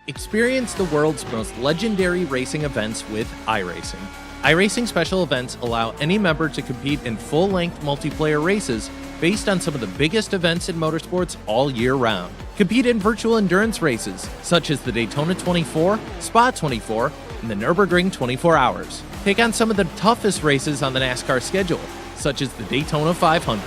Experience the world's most legendary racing events with iRacing. iRacing special events allow any member to compete in full-length multiplayer races based on some of the biggest events in motorsports all year round. Compete in virtual endurance races, such as the Daytona 24, Spa 24, and the Nürburgring 24 Hours. Take on some of the toughest races on the NASCAR schedule, such as the Daytona 500.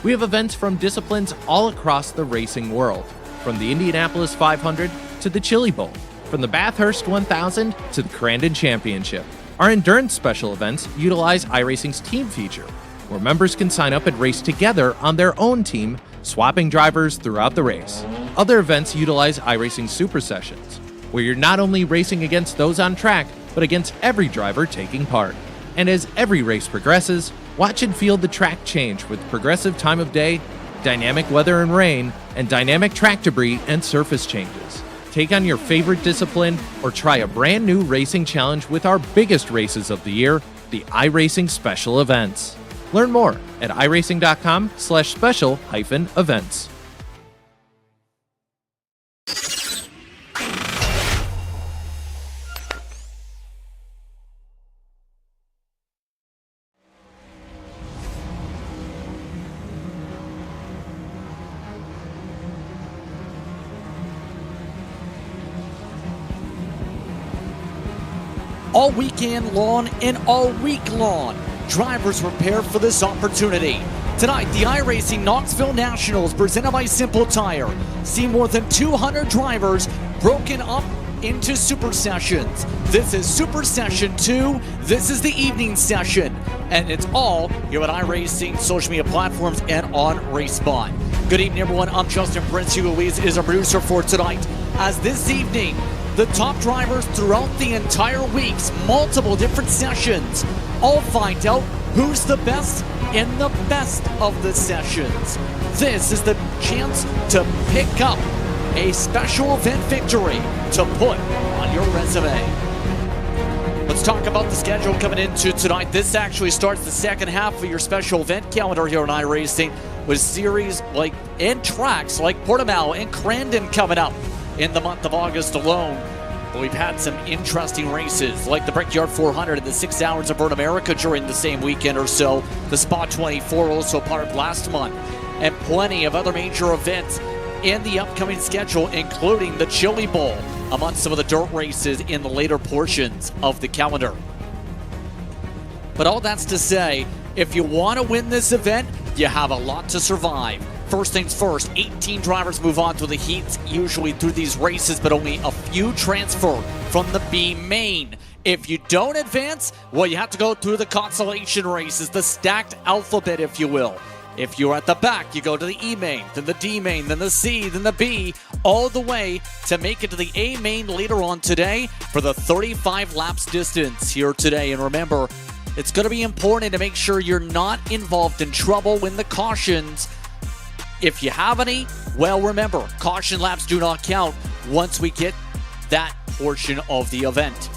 We have events from disciplines all across the racing world, from the Indianapolis 500 to the Chili Bowl, from the Bathurst 1000 to the Crandon Championship. Our endurance special events utilize iRacing's team feature, where members can sign up and race together on their own team, swapping drivers throughout the race. Other events utilize iRacing Super Sessions, where you're not only racing against those on track, but against every driver taking part. And as every race progresses, watch and feel the track change with progressive time of day, dynamic weather and rain, and dynamic track debris and surface changes. Take on your favorite discipline or try a brand new racing challenge with our biggest races of the year, the iRacing Special Events. Learn more at iracing.com/special-events. All weekend long and all week long, drivers prepare for this opportunity. Tonight, the iRacing Knoxville Nationals, presented by Simple Tire, see more than 200 drivers broken up into Super Sessions. This is Super Session 2. This is the evening session. And it's all here at iRacing social media platforms and on RaceSpot. Good evening, everyone. I'm Justin Prince. Hugo Louise is our producer for tonight. As this evening, the top drivers throughout the entire week's multiple different sessions all find out who's the best in the best of the sessions. This is the chance to pick up a special event victory to put on your resume. Let's talk about the schedule coming into tonight. This actually starts the second half of your special event calendar here on iRacing with series and tracks like Portimao and Crandon coming up in the month of August alone. But we've had some interesting races like the Brickyard 400 and the 6 Hours of Burn America during the same weekend or so. The Spa 24 also part of last month. And plenty of other major events in the upcoming schedule, including the Chili Bowl, among some of the dirt races in the later portions of the calendar. But all that's to say, if you want to win this event, you have a lot to survive. First things first, 18 drivers move on to the heats, usually through these races, but only a few transfer from the B main. If you don't advance, well, you have to go through the consolation races, the stacked alphabet, if you will. If you're at the back, you go to the E main, then the D main, then the C, then the B, all the way to make it to the A main later on today for the 35 laps distance here today. And remember, it's going to be important to make sure you're not involved in trouble when the cautions, if you have any, well, remember, caution laps do not count once we get that portion of the event.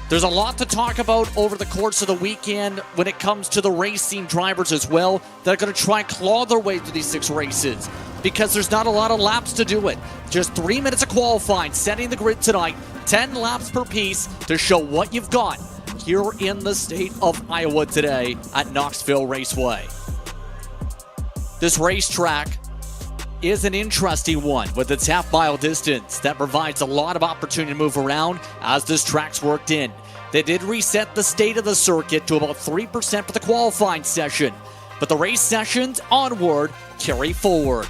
There's a lot to talk about over the course of the weekend when it comes to the racing drivers as well that are going to try and claw their way through these 6 races because there's not a lot of laps to do it. Just 3 minutes of qualifying, setting the grid tonight, 10 laps per piece to show what you've got here in the state of Iowa today at Knoxville Raceway. This racetrack is an interesting one with its half-mile distance that provides a lot of opportunity to move around as this track's worked in. They did reset the state of the circuit to about 3% for the qualifying session, but the race sessions onward carry forward.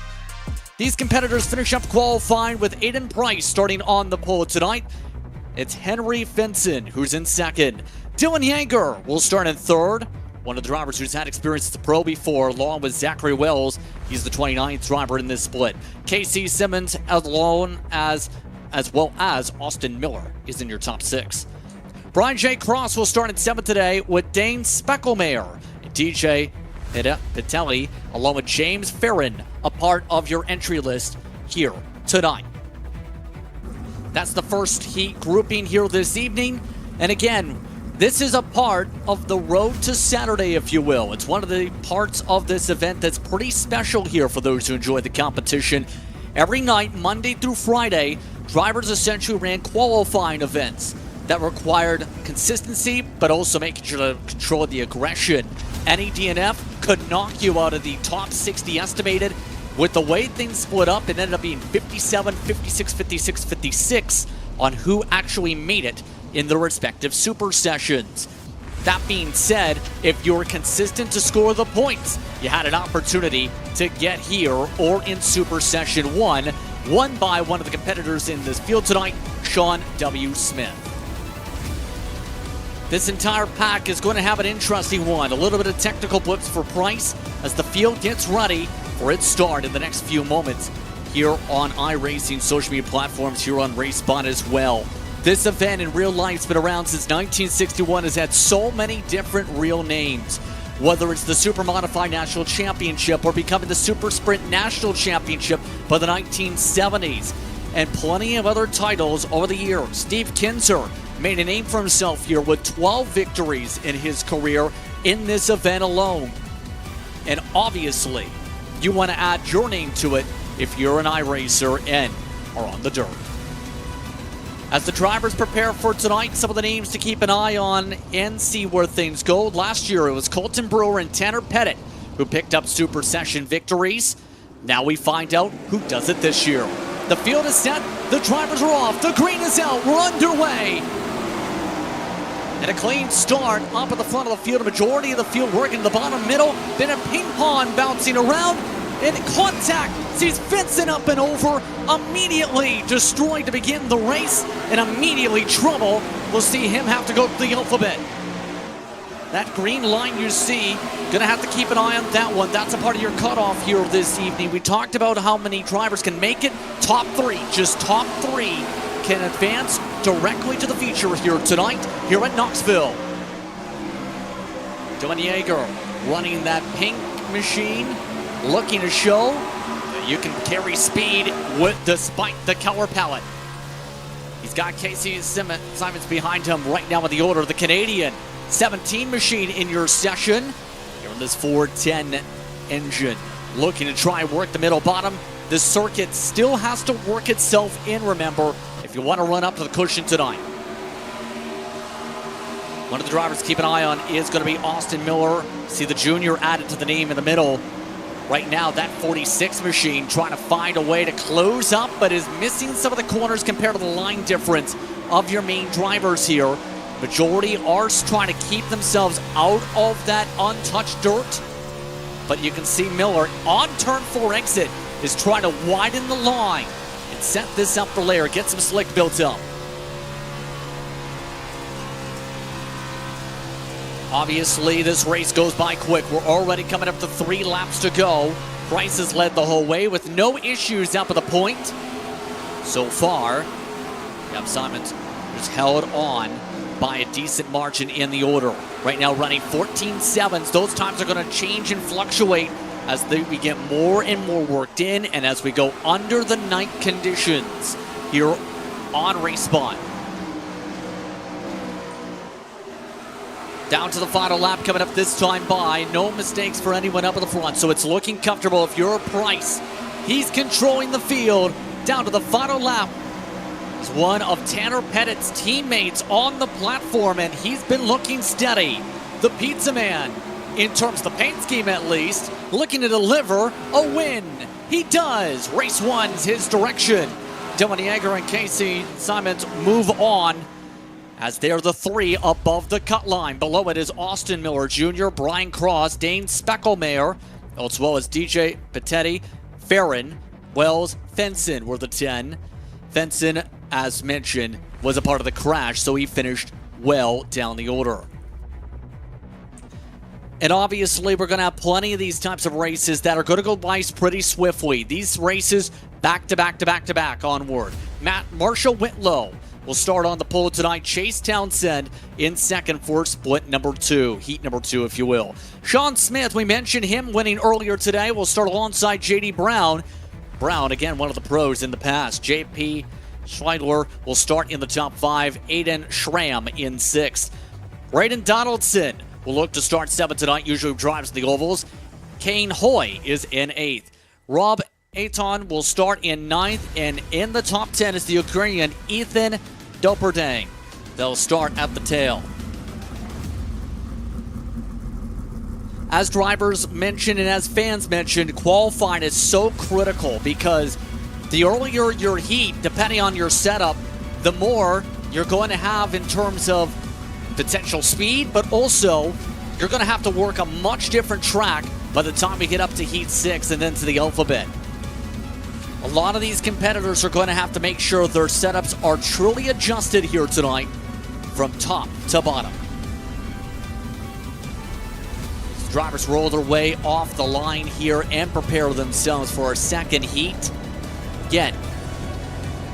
These competitors finish up qualifying with Aiden Price starting on the pole tonight. It's Henry Finson who's in second. Dylan Yeager will start in third. One of the drivers who's had experience as a pro before, along with Zachary Wells. He's the 29th driver in this split. Casey Simmons alone as well as Austin Miller is in your top 6. Brian J. Cross will start in 7th today with Dane Speckelmeyer and DJ Pitelli, along with James Farron, a part of your entry list here tonight. That's the first heat grouping here this evening. And again, this is a part of the road to Saturday, if you will. It's one of the parts of this event that's pretty special here for those who enjoy the competition. Every night, Monday through Friday, drivers essentially ran qualifying events that required consistency, but also making sure to control the aggression. Any DNF could knock you out of the top 60 estimated. With the way things split up, it ended up being 57, 56, 56, 56 on who actually made it in their respective super sessions. That being said, if you were consistent to score the points, you had an opportunity to get here or in Super Session 1, won by one of the competitors in this field tonight, Sean W. Smith. This entire pack is going to have an interesting one. A little bit of technical blips for Price as the field gets ready for its start in the next few moments here on iRacing social media platforms, here on RaceSpot as well. This event in real life's been around since 1961, has had so many different real names. Whether it's the Super Modified National Championship or becoming the Super Sprint National Championship by the 1970s, and plenty of other titles over the years. Steve Kinzer made a name for himself here with 12 victories in his career in this event alone. And obviously, you want to add your name to it if you're an iRacer and are on the dirt. As the drivers prepare for tonight, some of the names to keep an eye on and see where things go. Last year, it was Colton Brewer and Tanner Pettit who picked up Super Session victories. Now we find out who does it this year. The field is set, the drivers are off, the green is out, we're underway. And a clean start up at the front of the field. A majority of the field working the bottom middle. Then a ping pong bouncing around. In contact, sees Vincent up and over. Immediately destroyed to begin the race. And immediately trouble. We'll see him have to go through the alphabet. That green line you see, gonna have to keep an eye on that one. That's a part of your cutoff here this evening. We talked about how many drivers can make it. Top three, just top three can advance directly to the feature here tonight, here at Knoxville. Dylan Yeager running that pink machine, looking to show that you can carry speed despite the color palette. He's got Casey Simons behind him right now in the order. The Canadian 17 machine in your session. Here in this 410 engine. Looking to try and work the middle bottom. This circuit still has to work itself in, remember, if you want to run up to the cushion tonight. One of the drivers to keep an eye on is going to be Austin Miller. See the junior added to the name in the middle. Right now, that 46 machine trying to find a way to close up, but is missing some of the corners compared to the line difference of your main drivers here. Majority are trying to keep themselves out of that untouched dirt. But you can see Miller on turn 4 exit is trying to widen the line and set this up for later, get some slick built up. Obviously, this race goes by quick. We're already coming up to 3 laps to go. Price has led the whole way with no issues up at the point. So far, Gab Simons is held on by a decent margin in the order. Right now running 14.7s. Those times are going to change and fluctuate as we get more and more worked in and as we go under the night conditions here on RaceSpot. Down to the final lap coming up this time by. No mistakes for anyone up at the front, so it's looking comfortable if you're a Price. He's controlling the field. Down to the final lap is one of Tanner Pettit's teammates on the platform, and he's been looking steady. The Pizza Man, in terms of the paint scheme at least, looking to deliver a win. He does. Race 1's his direction. Dylan Yeager and Casey Simons move on as they're the 3 above the cut line. Below it is Austin Miller Jr., Brian Cross, Dane Speckelmeyer, as well as DJ Patetti, Farron, Wells, Fenson were the 10. Fenson, as mentioned, was a part of the crash, so he finished well down the order. And obviously, we're going to have plenty of these types of races that are going to go by pretty swiftly. These races back to back to back to back onward. Marshall Whitlow will start on the pole tonight. Chase Townsend in second for split number 2, heat number 2, if you will. Sean Smith, we mentioned him winning earlier today, will start alongside J.D. Brown. Brown, again, one of the pros in the past. J.P. Schweidler will start in the top 5. Aiden Schramm in 6th. Braden Donaldson will look to start 7th tonight, usually drives the ovals. Kane Hoy is in 8th. Rob Aton will start in 9th, and in the top 10 is the Ukrainian Ethan Doperdang. They'll start at the tail. As drivers mentioned and as fans mentioned, qualifying is so critical because the earlier your heat, depending on your setup, the more you're going to have in terms of potential speed, but also you're going to have to work a much different track by the time we get up to Heat 6 and then to the Alphabet. A lot of these competitors are going to have to make sure their setups are truly adjusted here tonight from top to bottom. Drivers roll their way off the line here and prepare themselves for a second heat. Again,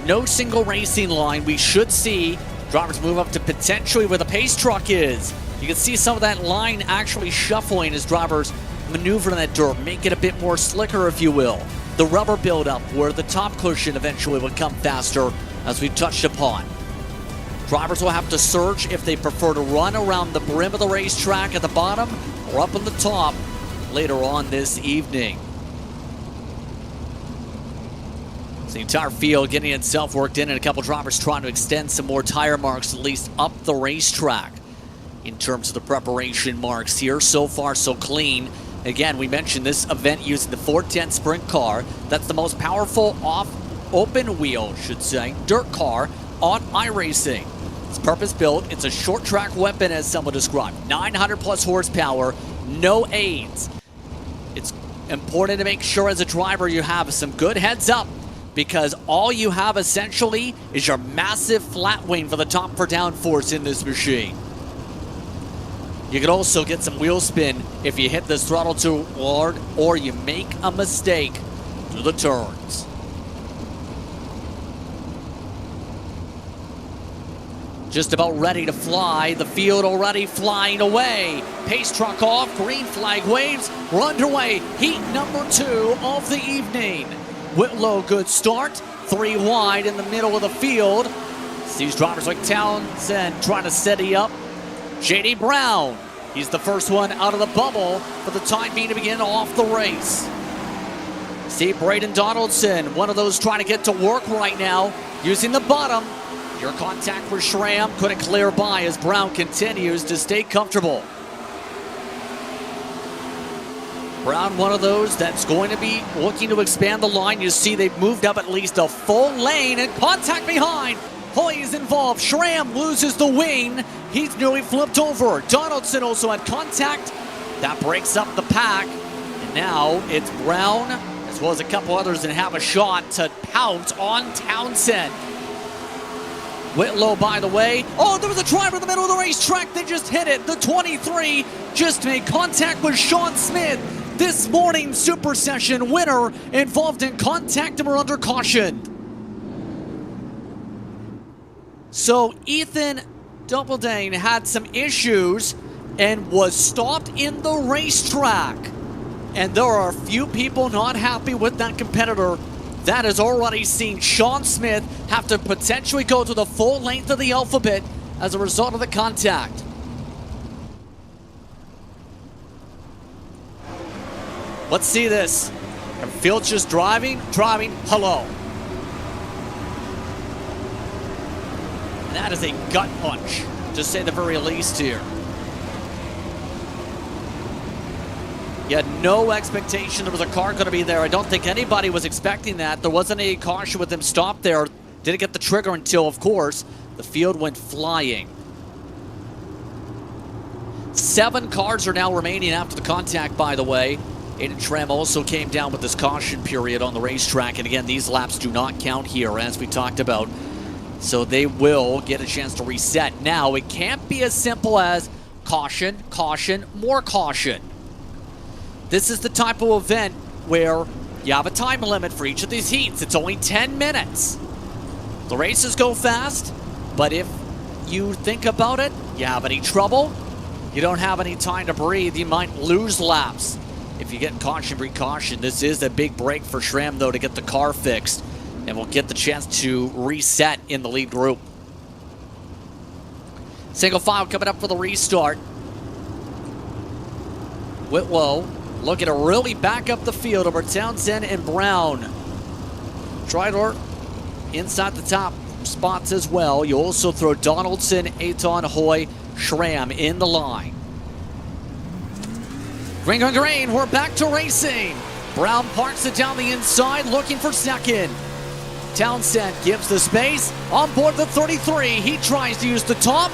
no single racing line. We should see drivers move up to potentially where the pace truck is. You can see some of that line actually shuffling as drivers maneuver in that dirt, make it a bit more slicker, if you will. The rubber buildup where the top cushion eventually will come faster, as we touched upon. Drivers will have to search if they prefer to run around the brim of the racetrack at the bottom or up on the top later on this evening. So the entire field getting itself worked in, and a couple drivers trying to extend some more tire marks, at least up the racetrack. In terms of the preparation marks here, so far so clean. Again, we mentioned this event using the 410 sprint car. That's the most powerful open wheel, dirt car on iRacing. It's purpose-built. It's a short track weapon, as someone described. 900 plus horsepower, no aids. It's important to make sure as a driver you have some good heads up, because all you have essentially is your massive flat wing for the top for downforce in this machine. You can also get some wheel spin if you hit this throttle too hard or you make a mistake through the turns. Just about ready to fly. The field already flying away. Pace truck off. Green flag waves. We're underway. Heat number 2 of the evening. Whitlow, good start. 3 wide in the middle of the field. These drivers like Townsend trying to steady up. J.D. Brown, he's the first one out of the bubble for the time being to begin off the race. See Braden Donaldson, one of those trying to get to work right now, using the bottom. Your contact with Schramm couldn't clear by as Brown continues to stay comfortable. Brown, one of those that's going to be looking to expand the line. You see they've moved up at least a full lane, and contact behind. Hoy's involved. Schramm loses the wing. He's nearly flipped over. Donaldson also had contact. That breaks up the pack. And now it's Brown, as well as a couple others that have a shot to pout on Townsend. Whitlow, by the way. Oh, there was a driver in the middle of the racetrack. They just hit it. The 23 just made contact with Sean Smith. This morning's Super Session winner involved in contact and were under caution. So Ethan Doperdang had some issues and was stopped in the racetrack. And there are a few people not happy with that competitor. That has already seen Sean Smith have to potentially go to the full length of the alphabet as a result of the contact. Let's see this. And Field's just driving, hello. That is a gut punch, to say the very least here. You had no expectation there was a car going to be there. I don't think anybody was expecting that. There wasn't any caution with them stopped there. Didn't get the trigger until, of course, the field went flying. 7 cars are now remaining after the contact, by the way. Aiden Schramm also came down with this caution period on the racetrack. And again, these laps do not count here, as we talked about. So they will get a chance to reset. Now, it can't be as simple as caution, caution, more caution. This is the type of event where you have a time limit for each of these heats. It's only 10 minutes. The races go fast, but if you think about it, you have any trouble, you don't have any time to breathe, you might lose laps. If you get caution, precaution. This is a big break for Schramm, though, to get the car fixed. And we'll get the chance to reset in the lead group. Single file coming up for the restart. Whitlow looking to really back up the field over Townsend and Brown. Tridor inside the top spots as well. You also throw Donaldson, Aton, Hoy, Schramm in the line. Green, green, green, we're back to racing. Brown parks it down the inside, looking for second. Townsend gives the space. On board the 33, he tries to use the top.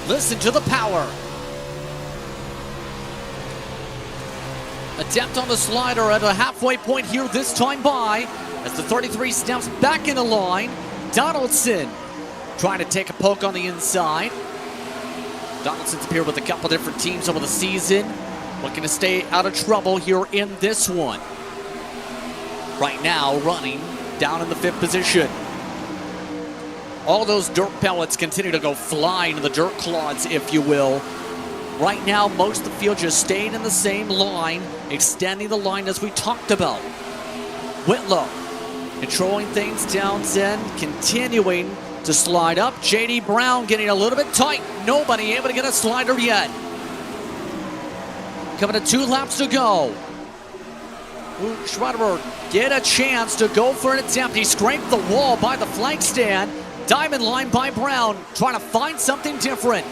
Listen to the power. Attempt on the slider at a halfway point here this time by, as the 33 steps back in the line. Donaldson trying to take a poke on the inside. Donaldson's appeared with a couple different teams over the season, looking to stay out of trouble here in this one. Right now, running down in the 5th position. All those dirt pellets continue to go flying in the dirt clods, if you will. Right now, most of the field just staying in the same line, extending the line as we talked about. Whitlow controlling things. Townsend continuing to slide up. J.D. Brown getting a little bit tight. Nobody able to get a slider yet. Coming to 2 laps to go. Schroeder get a chance to go for an attempt. He scraped the wall by the flag stand. Diamond line by Brown, trying to find something different.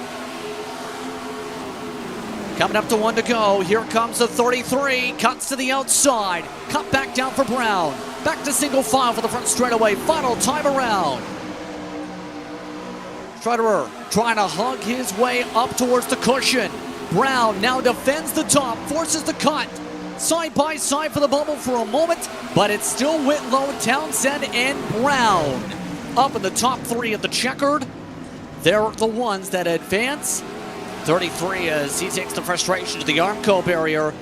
Coming up to 1 to go. Here comes the 33. Cuts to the outside. Cut back down for Brown. Back to single file for the front straightaway. Final time around. Schroeder trying to hug his way up towards the cushion. Brown now defends the top, forces the cut. Side by side for the bubble for a moment, but it's still Whitlow, Townsend, and Brown up in the top 3 of the checkered. They're the ones that advance. 33, as he takes the frustration to the Armco barrier,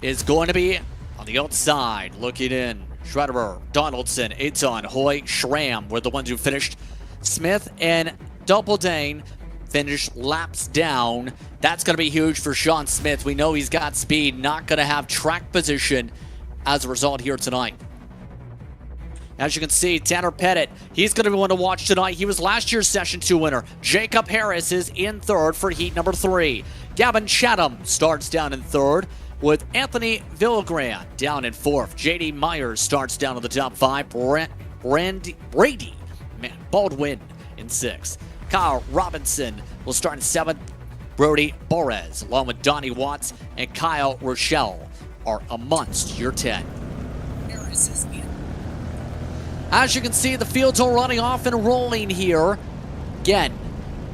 is going to be on the outside. Looking in, Schroeder, Donaldson, Aton, Hoy, Schramm were the ones who finished. Smith and Doubledane finished laps down. That's going to be huge for Sean Smith. We know he's got speed, not going to have track position as a result here tonight. As you can see, Tanner Pettit, he's going to be one to watch tonight. He was last year's Session 2 winner. Jacob Harris is in 3rd for heat number 3. Gavin Chatham starts down in 3rd, with Anthony Villagran down in 4th. J.D. Myers starts down in the top 5. Brady Baldwin in 6th. Kyle Robinson will start in 7th. Brody Borez, along with Donnie Watts and Kyle Rochelle, are amongst your 10. Harris is in. As you can see, the field's all running off and rolling here. Again,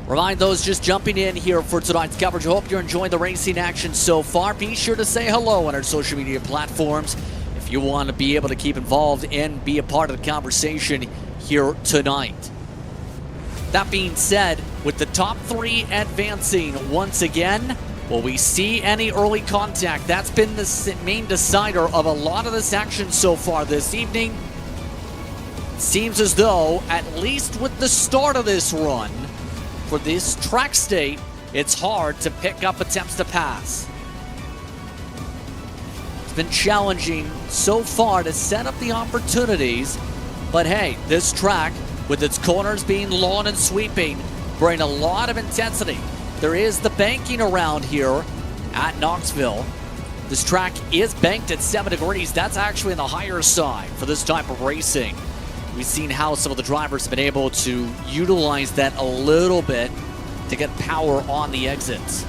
remind those just jumping in here for tonight's coverage. Hope you're enjoying the racing action so far. Be sure to say hello on our social media platforms if you want to be able to keep involved and be a part of the conversation here tonight. That being said, with the top 3 advancing once again, will we see any early contact? That's been the main decider of a lot of this action so far this evening. Seems as though, at least with the start of this run, for this track state, it's hard to pick up attempts to pass. It's been challenging so far to set up the opportunities, but hey, this track, with its corners being long and sweeping, bring a lot of intensity. There is the banking around here at Knoxville. This track is banked at 7 degrees. That's actually on the higher side for this type of racing. We've seen how some of the drivers have been able to utilize that a little bit to get power on the exits.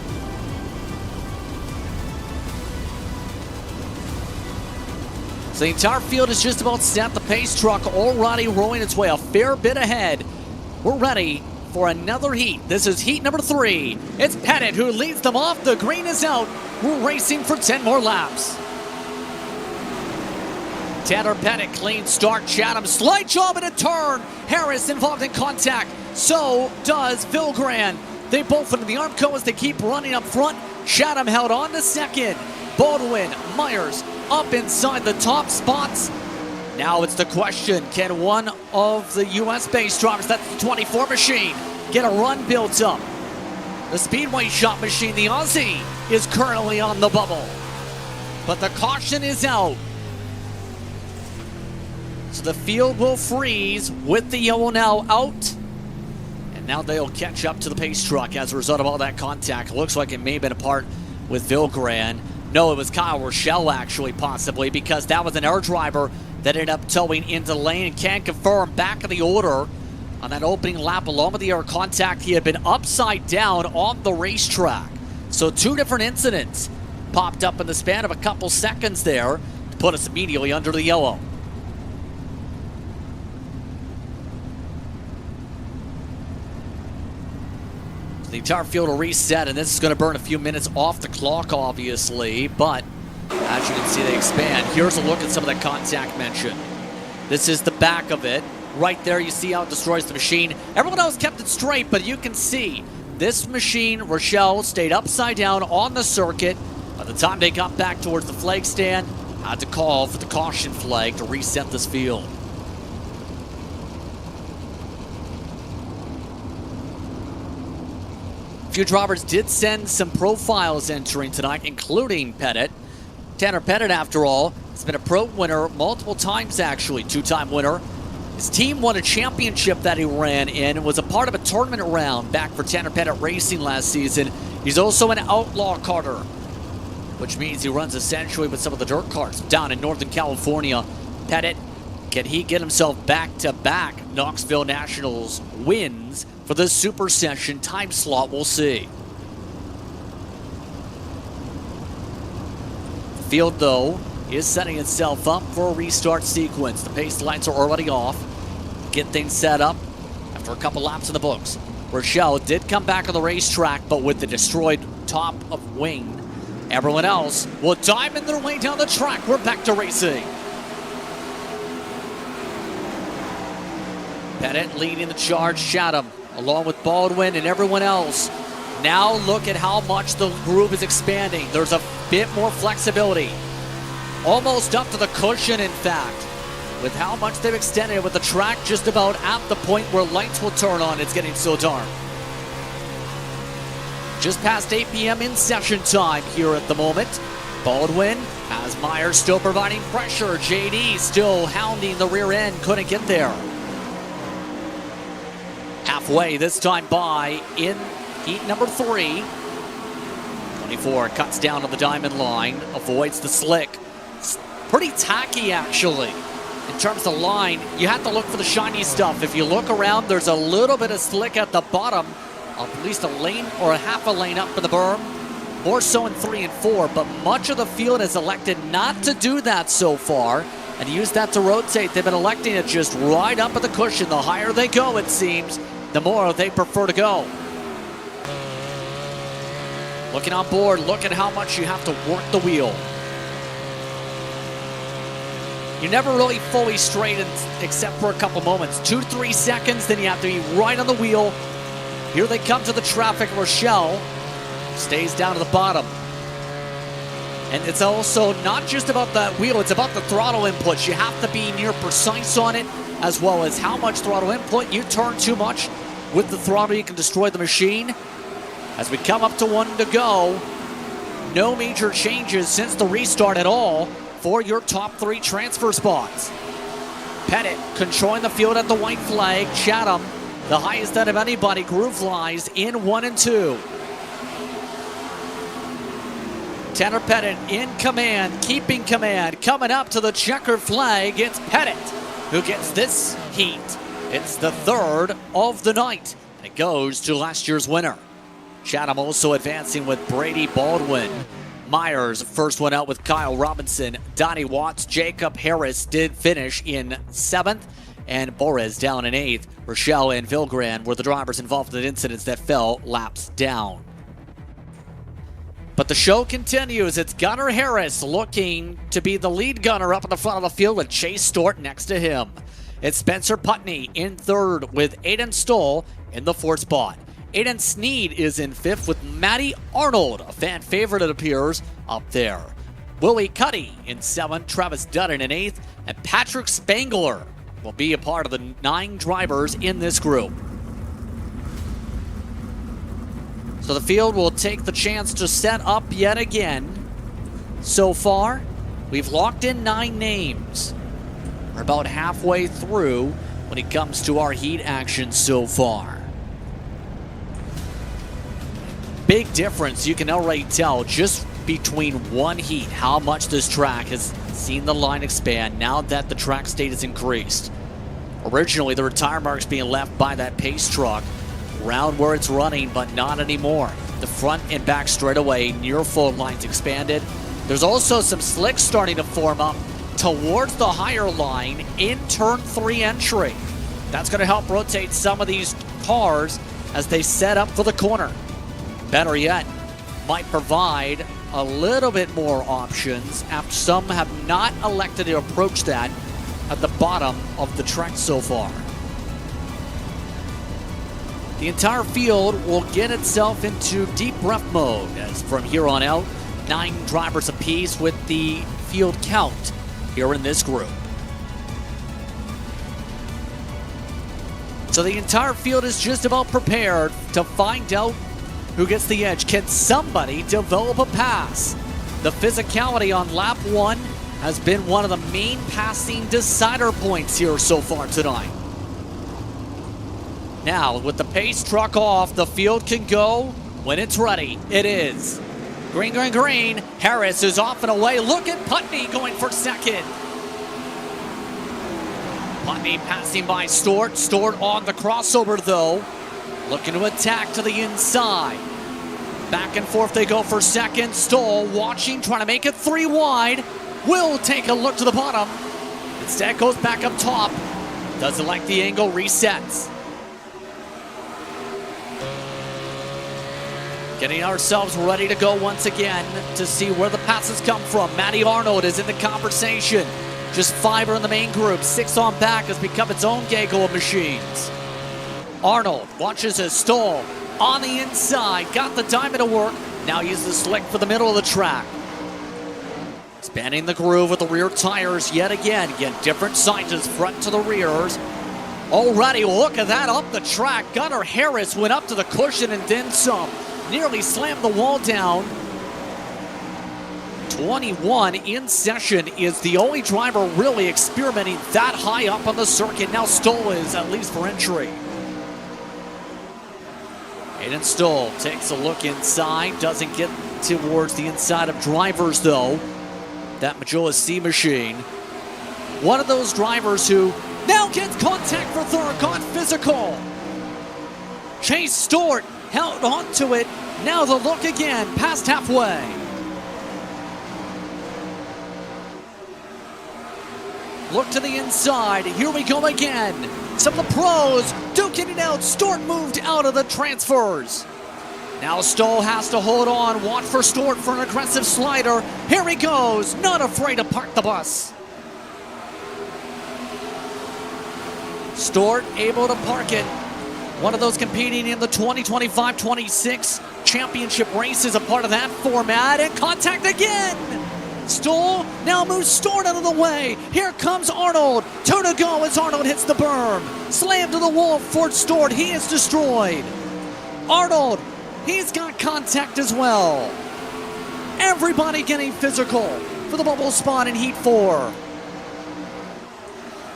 So the entire field is just about set. The pace truck already rolling its way a fair bit ahead. We're ready for another heat. This is heat number 3. It's Pettit who leads them off. The green is out. We're racing for 10 more laps. Tanner Pettit, clean start. Chatham, slight job in a turn. Harris involved in contact. So does Villagran. They both into the Armco as they keep running up front. Chatham held on to second. Baldwin, Myers up inside the top spots. Now it's the question, can one of the US-based drivers, that's the 24 machine, get a run built up? The Speedway Shop machine, the Aussie, is currently on the bubble. But the caution is out. So the field will freeze with the yellow now out. And now they'll catch up to the pace truck as a result of all that contact. Looks like it may have been a part with Villagran. No, it was Kyle Rochelle, actually, possibly, because that was an air driver that ended up towing into the lane, and can confirm back in the order on that opening lap along with the air contact. He had been upside down on the racetrack. So 2 different incidents popped up in the span of a couple seconds there to put us immediately under the yellow. The entire field will reset, and this is going to burn a few minutes off the clock, obviously, but as you can see, they expand. Here's a look at some of that contact mentioned. This is the back of it. Right there, you see how it destroys the machine. Everyone else kept it straight, but you can see this machine, Rochelle, stayed upside down on the circuit. By the time they got back towards the flag stand, had to call for the caution flag to reset this field. A few drivers did send some profiles entering tonight, including Pettit. Tanner Pettit, after all, has been a pro winner multiple times, actually. 2-time winner. His team won a championship that he ran in and was a part of a tournament round back for Tanner Pettit Racing last season. He's also an outlaw karter, which means he runs essentially with some of the dirt karts down in Northern California. Pettit, can he get himself back-to-back Knoxville Nationals wins for this Super Session time slot? We'll see. The field, though, is setting itself up for a restart sequence. The pace lights are already off. Get things set up after a couple laps in the books. Rochelle did come back on the racetrack, but with the destroyed top of wing, everyone else will diamond their way down the track. We're back to racing. Pettit leading the charge, Chatham, along with Baldwin and everyone else. Now look at how much the groove is expanding. There's a bit more flexibility. Almost up to the cushion, in fact. With how much they've extended it, with the track just about at the point where lights will turn on. It's getting so dark. Just past 8 p.m. in session time here at the moment. Baldwin has Myers still providing pressure. JD still hounding the rear end. Couldn't get there. Halfway this time by in heat number 3. 24 cuts down to the diamond line. Avoids the slick. It's pretty tacky, actually. In terms of line, you have to look for the shiny stuff. If you look around, there's a little bit of slick at the bottom, of at least a lane or a half a lane up in the berm. More so in 3 and 4, but much of the field has elected not to do that so far and use that to rotate. They've been electing it just right up at the cushion. The higher they go, it seems, the more they prefer to go. Looking on board, look at how much you have to work the wheel. You're never really fully straight except for a couple moments. 2-3 seconds, then you have to be right on the wheel. Here they come to the traffic. Rochelle stays down to the bottom. And it's also not just about that wheel, it's about the throttle inputs. You have to be near precise on it, as well as how much throttle input. You turn too much with the throttle, you can destroy the machine. As we come up to 1 to go, no major changes since the restart at all for your top 3 transfer spots. Pettit controlling the field at the white flag. Chatham, the highest out of anybody. Groove lies in 1 and 2. Tanner Pettit in command, keeping command. Coming up to the checkered flag, it's Pettit who gets this heat. It's the 3rd of the night, and it goes to last year's winner. Chatham also advancing with Brady Baldwin. Myers, first one out with Kyle Robinson. Donnie Watts, Jacob Harris did finish in 7th, and Borres down in 8th. Rochelle and Vilgran were the drivers involved in incidents that fell laps down. But the show continues. It's Gunnar Harris looking to be the lead gunner up in the front of the field with Chase Stort next to him. It's Spencer Putney in 3rd with Aiden Stoll in the 4th spot. Aiden Sneed is in 5th with Matty Arnold, a fan favorite, it appears, up there. Willie Cuddy in 7th, Travis Dutton in 8th, and Patrick Spangler will be a part of the 9 drivers in this group. So the field will take the chance to set up yet again. So far, we've locked in 9 names. We're about halfway through when it comes to our heat action so far. Big difference, you can already tell, just between one heat. How much this track has seen the line expand now that the track state has increased. Originally, there were tire marks being left by that pace truck around where it's running, but not anymore. The front and back straightaway near full lines expanded. There's also some slicks starting to form up towards the higher line in turn 3 entry. That's going to help rotate some of these cars as they set up for the corner. Better yet, might provide a little bit more options after some have not elected to approach that at the bottom of the track so far. The entire field will get itself into deep breath mode as from here on out, 9 drivers apiece with the field count here in this group. So the entire field is just about prepared to find out who gets the edge. Can somebody develop a pass? The physicality on lap 1 has been one of the main passing decider points here so far tonight. Now, with the pace truck off, the field can go when it's ready. It is. Green, green, green. Harris is off and away. Look at Putney going for second. Putney passing by Stewart. Stewart on the crossover, though. Looking to attack to the inside. Back and forth they go for second. Stoll watching, trying to make it 3 wide. Will take a look to the bottom. Instead goes back up top. Doesn't like the angle, resets. Getting ourselves ready to go once again to see where the passes come from. Matty Arnold is in the conversation. Just 5 are in the main group. 6 on back has become its own gaggle of machines. Arnold watches as Stoll on the inside. Got the diamond to work. Now uses the slick for the middle of the track. Spanning the groove with the rear tires yet again. Again, different sizes, front to the rears. Already, look at that up the track. Gunnar Harris went up to the cushion and then some. Nearly slammed the wall down. 21 in session is the only driver really experimenting that high up on the circuit. Now Stoll is, at least for entry. Aiden Stoll takes a look inside. Doesn't get towards the inside of drivers, though. That Majula C machine. One of those drivers who now gets contact for third, gone physical. Chase Stewart held on to it. Now the look again, past halfway. Look to the inside. Here we go again. Some of the pros duking it out. Stewart moved out of the transfers. Now Stoll has to hold on. Watch for Stewart for an aggressive slider. Here he goes. Not afraid to park the bus. Stewart able to park it. One of those competing in the 2025-26 championship race is a part of that format. And contact again. Stoll now moves Stewart out of the way. Here comes Arnold. 2 to go as Arnold hits the berm. Slammed to the wall for Stewart. He is destroyed. Arnold, he's got contact as well. Everybody getting physical for the bubble spot in Heat 4.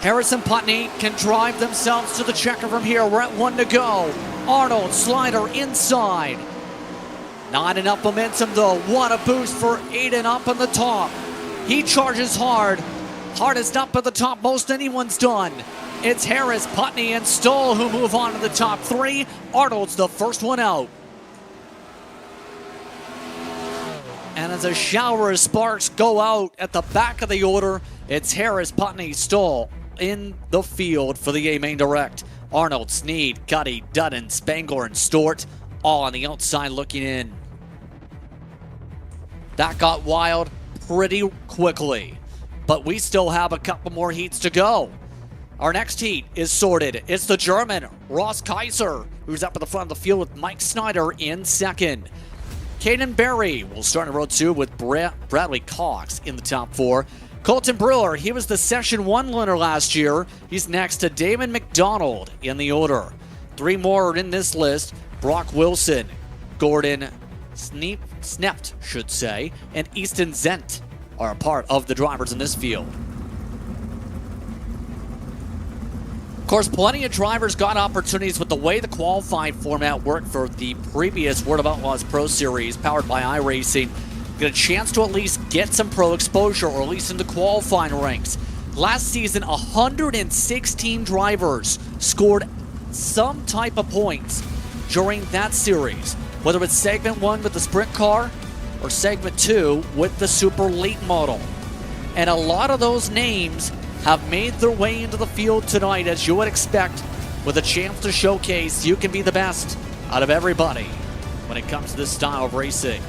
Harris and Putney can drive themselves to the checker from here. We're at 1 to go. Arnold, slider inside. Not enough momentum though. What a boost for Aiden up on the top. He charges hard. Hardest up at the top most anyone's done. It's Harris, Putney, and Stoll who move on to the top 3. Arnold's the first one out. And as a shower of sparks go out at the back of the order, it's Harris, Putney, Stoll in the field for the A-Main Direct. Arnold, Sneed, Cuddy, Dutton, Spangler, and Stewart all on the outside looking in. That got wild pretty quickly, but we still have a couple more heats to go. Our next heat is sorted. It's the German, Ross Kaiser, who's up at the front of the field with Mike Snyder in second. Caden Berry will start in row 2 with Bradley Cox in the top 4. Colton Brewer, he was the Session 1 winner last year. He's next to Damon McDonald in the order. 3 more are in this list. Brock Wilson, Gordon Snept, should say, and Easton Zent are a part of the drivers in this field. Of course, plenty of drivers got opportunities with the way the qualified format worked for the previous World of Outlaws Pro Series powered by iRacing. get a chance to at least get some pro exposure, or at least in the qualifying ranks. Last season, 116 drivers scored some type of points during that series, whether it's Segment 1 with the sprint car or Segment 2 with the super late model. And a lot of those names have made their way into the field tonight, as you would expect, with a chance to showcase you can be the best out of everybody when it comes to this style of racing.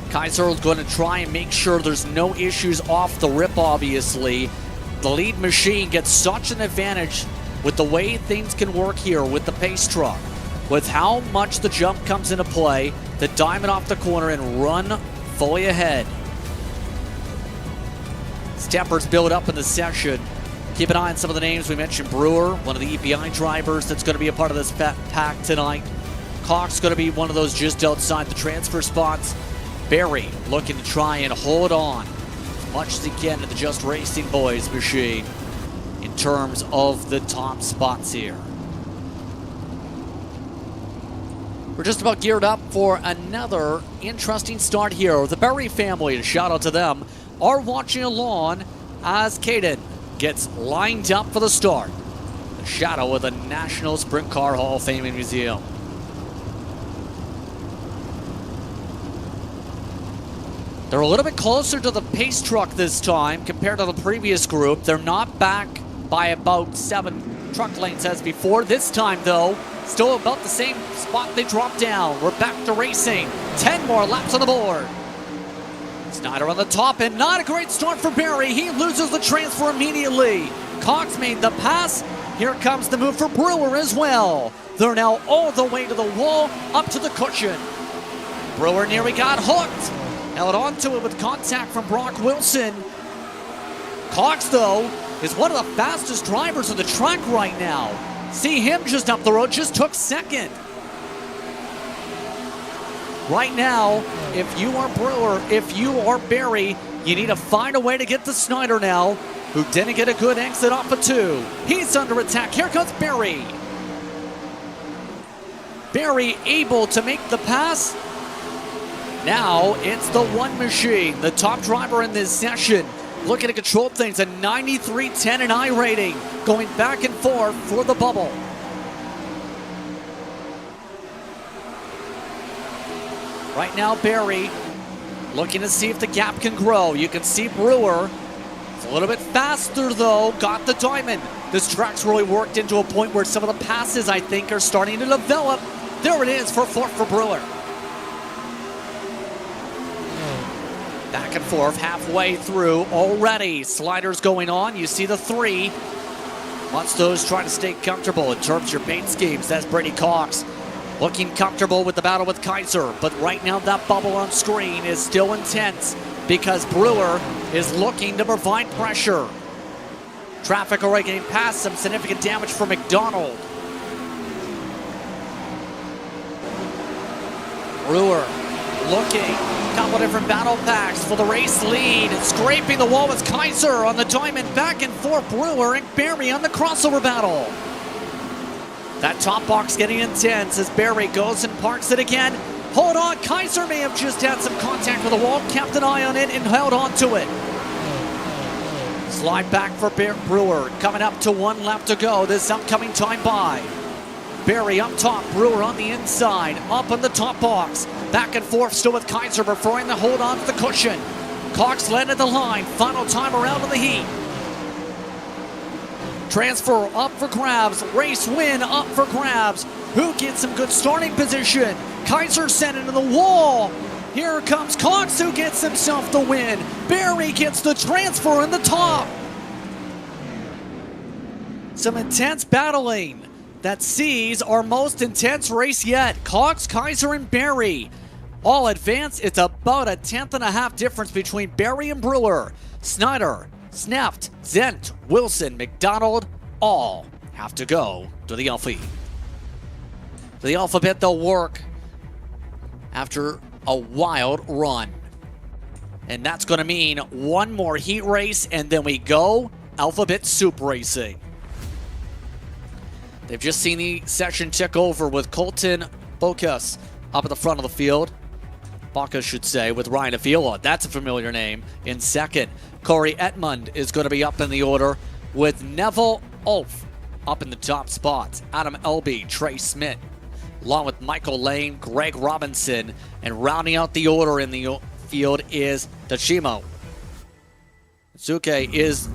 Kaiser is going to try and make sure there's no issues off the rip, obviously. The lead machine gets such an advantage with the way things can work here with the pace truck, with how much the jump comes into play, the diamond off the corner and run fully ahead. Steppers build up in the session. Keep an eye on some of the names we mentioned. Brewer, one of the EPI drivers that's going to be a part of this pack tonight. Cox going to be one of those just outside the transfer spots. Barry looking to try and hold on as much as he can to the Just Racing Boys machine in terms of the top spots here. We're just about geared up for another interesting start here. The Barry family, a shout out to them, are watching along as Caden gets lined up for the start. The shadow of the National Sprint Car Hall of Fame and Museum. They're a little bit closer to the pace truck this time compared to the previous group. They're not back by about 7 truck lengths as before. This time, though, still about the same spot they dropped down. We're back to racing. 10 more laps on the board. Snyder on the top, and not a great start for Barry. He loses the transfer immediately. Cox made the pass. Here comes the move for Brewer as well. They're now all the way to the wall, up to the cushion. Brewer nearly got hooked. Held on to it with contact from Brock Wilson. Cox, though, is one of the fastest drivers on the track right now. See him just up the road, just took second. Right now, if you are Brewer, if you are Barry, you need to find a way to get to Snyder now, who didn't get a good exit off of 2. He's under attack. Here comes Barry. Barry able to make the pass. Now it's the one machine, the top driver in this session, looking to control things. A 93.10 in I rating, going back and forth for the bubble. Right now, Barry looking to see if the gap can grow. You can see Brewer. It's a little bit faster, though. Got the diamond. This track's really worked into a point where some of the passes, I think, are starting to develop. There it is for fourth for Brewer. Back and forth, halfway through already. Sliders going on. You see the 3. Once those trying to stay comfortable in terms of your paint schemes. That's Brady Cox looking comfortable with the battle with Kaiser. But right now that bubble on screen is still intense because Brewer is looking to provide pressure. Traffic already getting past, some significant damage for McDonald. Brewer looking. Couple different battle packs for the race lead. Scraping the wall with Kaiser on the diamond. Back and forth, Brewer and Barry on the crossover battle. That top box getting intense as Barry goes and parks it again. Hold on, Kaiser may have just had some contact with the wall. Kept an eye on it and held on to it. Slide back for Brewer. Coming up to 1 lap to go this upcoming time by. Barry up top, Brewer on the inside, up in the top box. Back and forth still with Kaiser, preferring to hold on to the cushion. Cox led at the line, final time around in the heat. Transfer up for grabs, race win up for grabs. Who gets some good starting position? Kaiser sent it to the wall. Here comes Cox, who gets himself the win. Barry gets the transfer in the top. Some intense battling that sees our most intense race yet. Cox, Kaiser, and Barry all advance. It's about a 1/10.5 difference between Barry and Brewer. Snyder, Snaft, Zent, Wilson, McDonald, all have to go to the Alpha. The alphabet they'll work after a wild run. And that's going to mean one more heat race, and then we go Alphabet Soup Racing. They've just seen the session tick over with Colton Bocas up at the front of the field. Baca should say, with Ryan Avila. That's a familiar name. In second, Corey Edmund is going to be up in the order with Neville Ulf up in the top spots. Adam Elby, Trey Smith, along with Michael Lane, Greg Robinson, and rounding out the order in the field is Tachimo. Suke is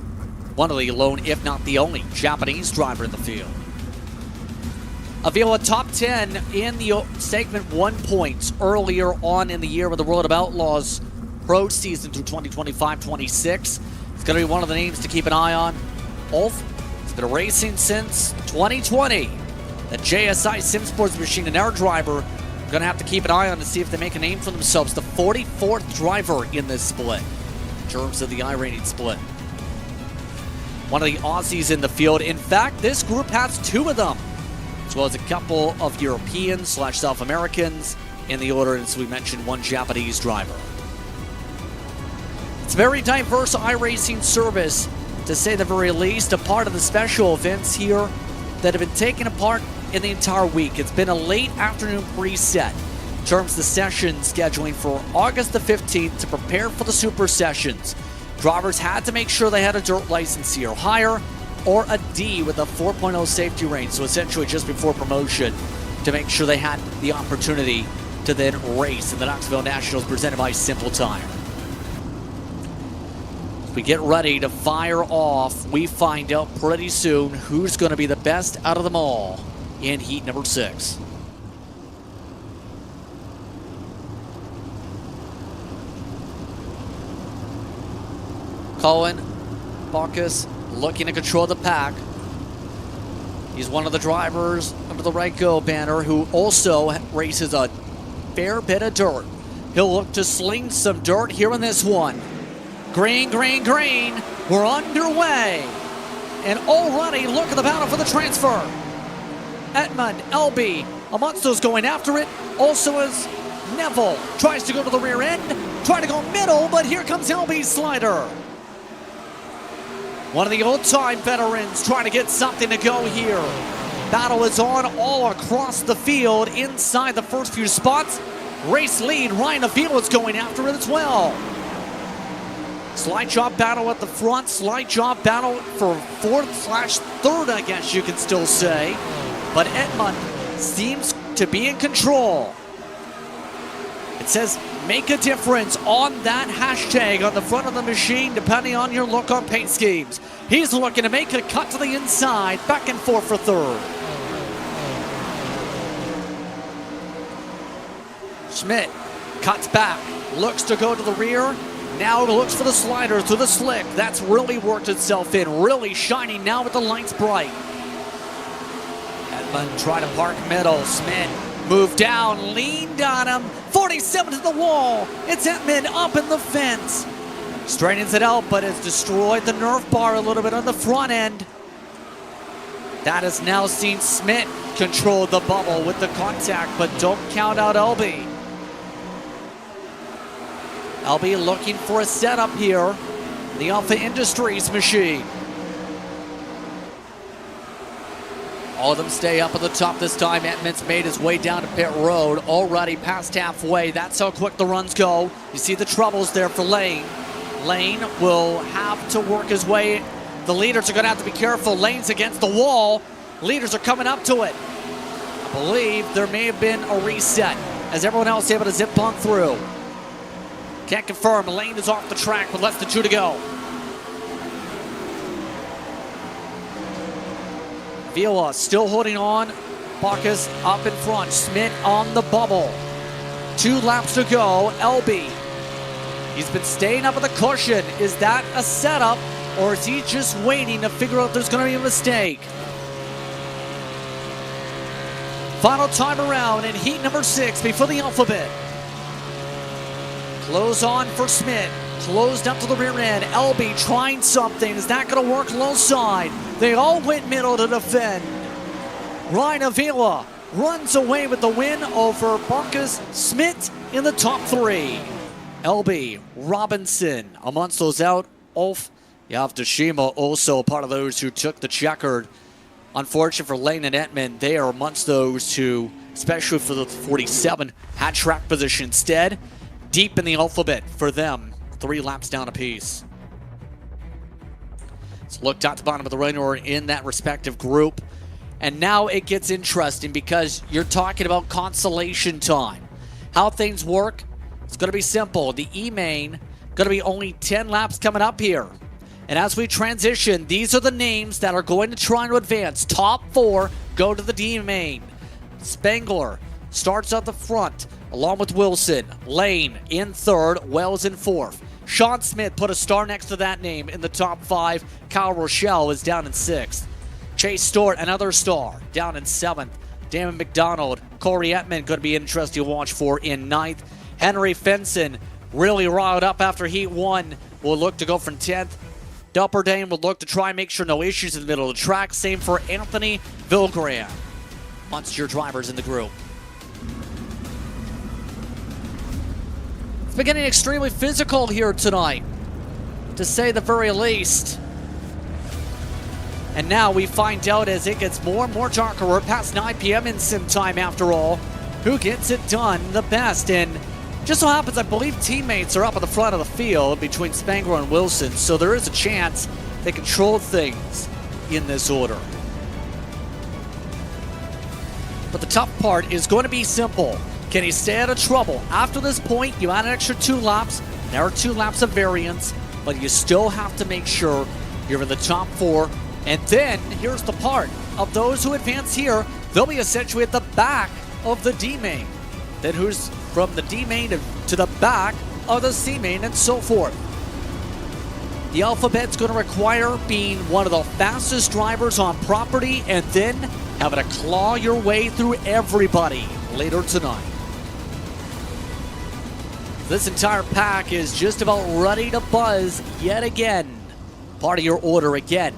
one of the lone, if not the only, Japanese driver in the field. Avila top 10 in the segment 1 points earlier on in the year with the World of Outlaws Pro season through 2025-26. It's going to be one of the names to keep an eye on. Ulf has been racing since 2020. The JSI Sim Sports machine and our driver are going to have to keep an eye on to see if they make a name for themselves. The 44th driver in this split, in terms of the iRacing split. One of the Aussies in the field. In fact, this group has 2 of them, as well as a couple of Europeans/South Americans in the order, as we mentioned, 1 Japanese driver. It's a very diverse iRacing service, to say the very least, a part of the special events here that have been taken apart in the entire week. It's been a late afternoon preset in terms of the session scheduling for August the 15th to prepare for the Super Sessions. Drivers had to make sure they had a dirt license here, higher or a D with a 4.0 safety range, so essentially just before promotion, to make sure they had the opportunity to then race in the Knoxville Nationals presented by Simple Tire. We get ready to fire off. We find out pretty soon who's going to be the best out of them all in heat number 6. Cohen, Bacchus looking to control the pack. He's one of the drivers under the Right Go banner who also races a fair bit of dirt. He'll look to sling some dirt here in this one. Green, green, green. We're underway. And already look at the battle for the transfer. Edmund, LB, amongst those going after it. Also as Neville tries to go to the rear end. Trying to go middle, but here comes LB's slider. One of the old-time veterans trying to get something to go here. Battle is on all across the field inside the first few spots. Race lead, Ryan Avila is going after it as well. Slight job battle at the front, slight job battle for 4th/3rd, I guess you can still say. But Edmund seems to be in control. It says make a difference on that hashtag on the front of the machine, depending on your look on paint schemes. He's looking to make a cut to the inside, back and forth for 3rd. Schmidt cuts back, looks to go to the rear. Now looks for the slider through the slick. That's really worked itself in. Really shining now with the lights bright. Edmund try to park middle. Smith moved down, leaned on him. 47 to the wall. It's Edmund up in the fence. Straightens it out, but has destroyed the Nerf bar a little bit on the front end. That has now seen Smith control the bubble with the contact, but don't count out LB. LB looking for a setup here. The Alpha Industries machine. All of them stay up at the top this time. Edmonds made his way down to pit road, already past halfway. That's how quick the runs go. You see the troubles there for Lane. Lane will have to work his way. The leaders are going to have to be careful. Lane's against the wall. Leaders are coming up to it. I believe there may have been a reset as everyone else is able to zip on through. Can't confirm. Lane is off the track with less than 2 to go. Vila still holding on. Bacchus up in front. Smith on the bubble. 2 laps to go. LB. He's been staying up with the cushion. Is that a setup, or is he just waiting to figure out there's going to be a mistake? Final time around in heat number 6 before the alphabet. Close on for Smith. Closed up to the rear end. LB trying something. Is that going to work low side? They all went middle to defend. Ryan Avila runs away with the win over Bacchus. Smith in the top 3. LB, Robinson amongst those out. Ulf, Yavdashima also part of those who took the checkered. Unfortunate for Lane and Edmund, they are amongst those who especially for the 47, had track position. Instead, deep in the alphabet for them, 3 laps down apiece. So look down at the bottom of the running order in that respective group. And now it gets interesting because you're talking about consolation time. How things work, it's going to be simple. The E-Main, going to be only 10 laps coming up here. And as we transition, these are the names that are going to try to advance. Top 4 go to the D-Main. Spangler starts at the front, along with Wilson. Lane in 3rd, Wells in 4th. Sean Smith put a star next to that name in the top 5. Kyle Rochelle is down in 6th. Chase Stewart, another star, down in 7th. Damon McDonald, Corey Ettman could be interesting to watch for in 9th. Henry Fenson, really riled up after Heat 1, will look to go from 10th. Dupperdane will look to try and make sure no issues in the middle of the track. Same for Anthony Vilgrand. Monster drivers in the group. It's been getting extremely physical here tonight, to say the very least. And now we find out as it gets more and more darker, we're past 9 p.m. in sim time after all, who gets it done the best. And just so happens, I believe teammates are up at the front of the field between Spangler and Wilson, so there is a chance they control things in this order. But the tough part is going to be simple. Can he stay out of trouble? After this point, you add an extra 2 laps. There are 2 laps of variance, but you still have to make sure you're in the top 4. And then, here's the part. Of those who advance here, they'll be essentially at the back of the D-Main. Then who's from the D-Main to the back of the C-Main and so forth. The alphabet's going to require being one of the fastest drivers on property and then having to claw your way through everybody later tonight. This entire pack is just about ready to buzz yet again. Part of your order again.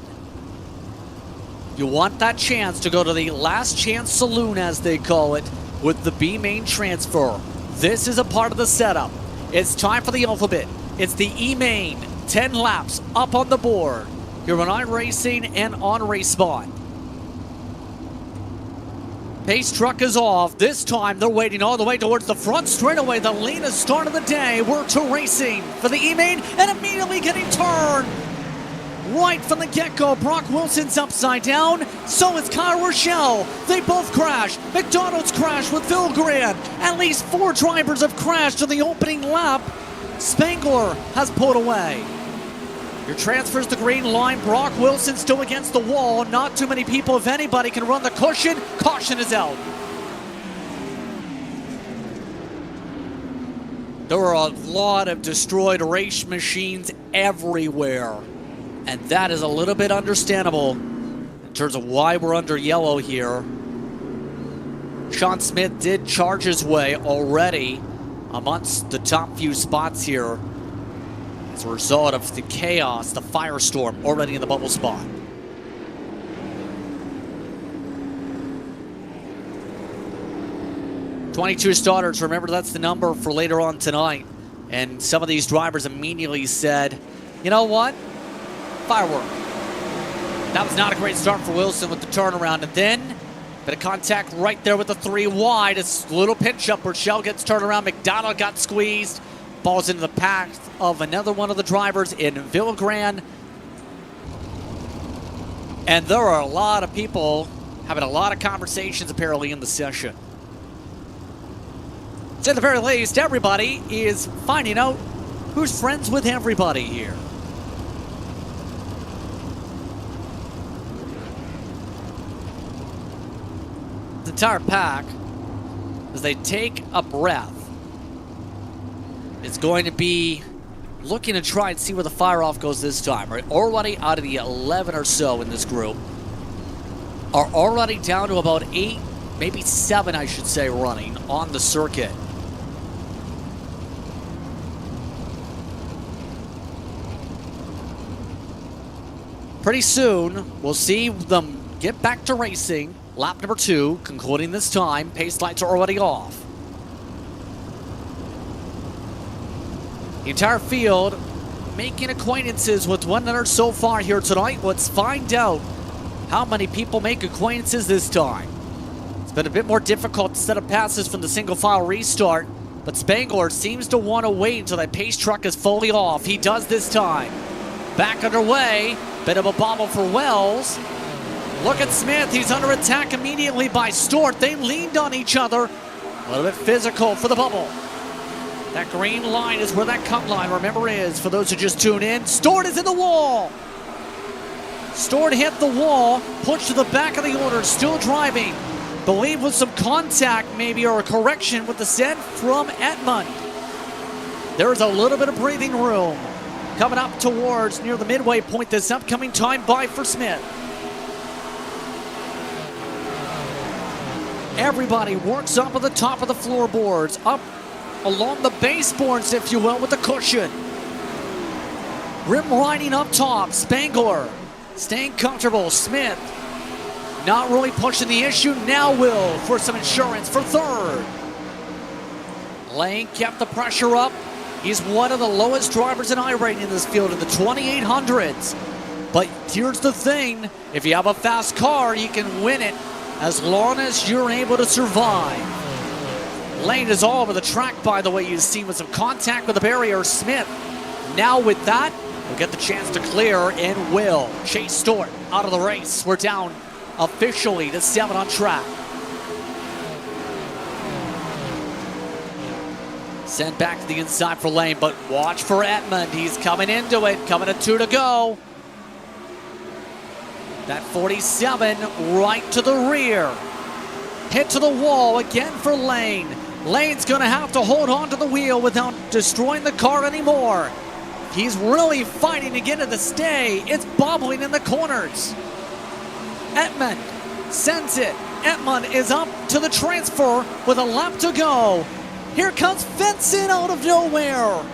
You want that chance to go to the last chance saloon, as they call it, with the B-Main transfer. This is a part of the setup. It's time for the alphabet. It's the E-Main. 10 laps up on the board. Here on iRacing and on RaceSpot. Pace truck is off. This time they're waiting all the way towards the front straightaway. The leanest start of the day. We're to racing for the E-Main and immediately getting turned. Right from the get-go, Brock Wilson's upside down. So is Kyle Rochelle. They both crash. McDonald's crashed with Vilgrand. At least 4 drivers have crashed in the opening lap. Spangler has pulled away. Your transfers the green line. Brock Wilson still against the wall. Not too many people, if anybody, can run the cushion. Caution is out. There are a lot of destroyed race machines everywhere. And that is a little bit understandable in terms of why we're under yellow here. Sean Smith did charge his way already amongst the top few spots here as a result of the chaos, the firestorm already in the bubble spot. "22 starters, remember that's the number for later on tonight. And some of these drivers immediately said, you know what? Firework. That was not a great start for Wilson with the turnaround. And then, bit of contact right there with the 3 wide. It's a little pinch up. Rochelle gets turned around. McDonald got squeezed. Balls into the path of another one of the drivers in Vilgrand. And there are a lot of people having a lot of conversations apparently in the session. So at the very least, everybody is finding out who's friends with everybody here. The entire pack, as they take a breath, is going to be looking to try and see where the fire-off goes this time. Right? Already out of the 11 or so in this group are already down to about 8, maybe 7, I should say, running on the circuit. Pretty soon, we'll see them get back to racing. Lap number 2, concluding this time. Pace lights are already off. The entire field making acquaintances with one another so far here tonight. Let's find out how many people make acquaintances this time. been a bit more difficult to set up passes from the single file restart, but Spangler seems to want to wait until that pace truck is fully off. He does this time. Back underway, bit of a bobble for Wells. Look at Smith, he's under attack immediately by Stewart. They leaned on each other. A little bit physical for the bubble. That green line is where that cut line, remember, is, for those who just tune in. Stewart is in the wall. Stewart hit the wall, pushed to the back of the order, still driving. Believe with some contact maybe, or a correction with the send from Edmund. There's a little bit of breathing room coming up towards near the midway point this upcoming time by for Smith. Everybody works up at the top of the floorboards, up along the baseboards, if you will, with the cushion. Rim riding up top, Spangler staying comfortable. Smith not really pushing the issue, now will for some insurance for third. Lane kept the pressure up. He's one of the lowest drivers in iRacing in this field in the 2800s. But here's the thing, if you have a fast car, you can win it as long as you're able to survive. Lane is all over the track, by the way, you've seen, with some contact with the barrier. Smith, now with that, will get the chance to clear and will. Chase Stewart out of the race. We're down officially to 7 on track. Sent back to the inside for Lane, but watch for Edmund. He's coming into it, coming to 2 to go. That 47 right to the rear. Hit to the wall again for Lane. Lane's gonna have to hold on to the wheel without destroying the car anymore. He's really fighting to get to the stay. It's bobbling in the corners. Edmund sends it. Edmund is up to the transfer with a lap to go. Here comes Vincent out of nowhere.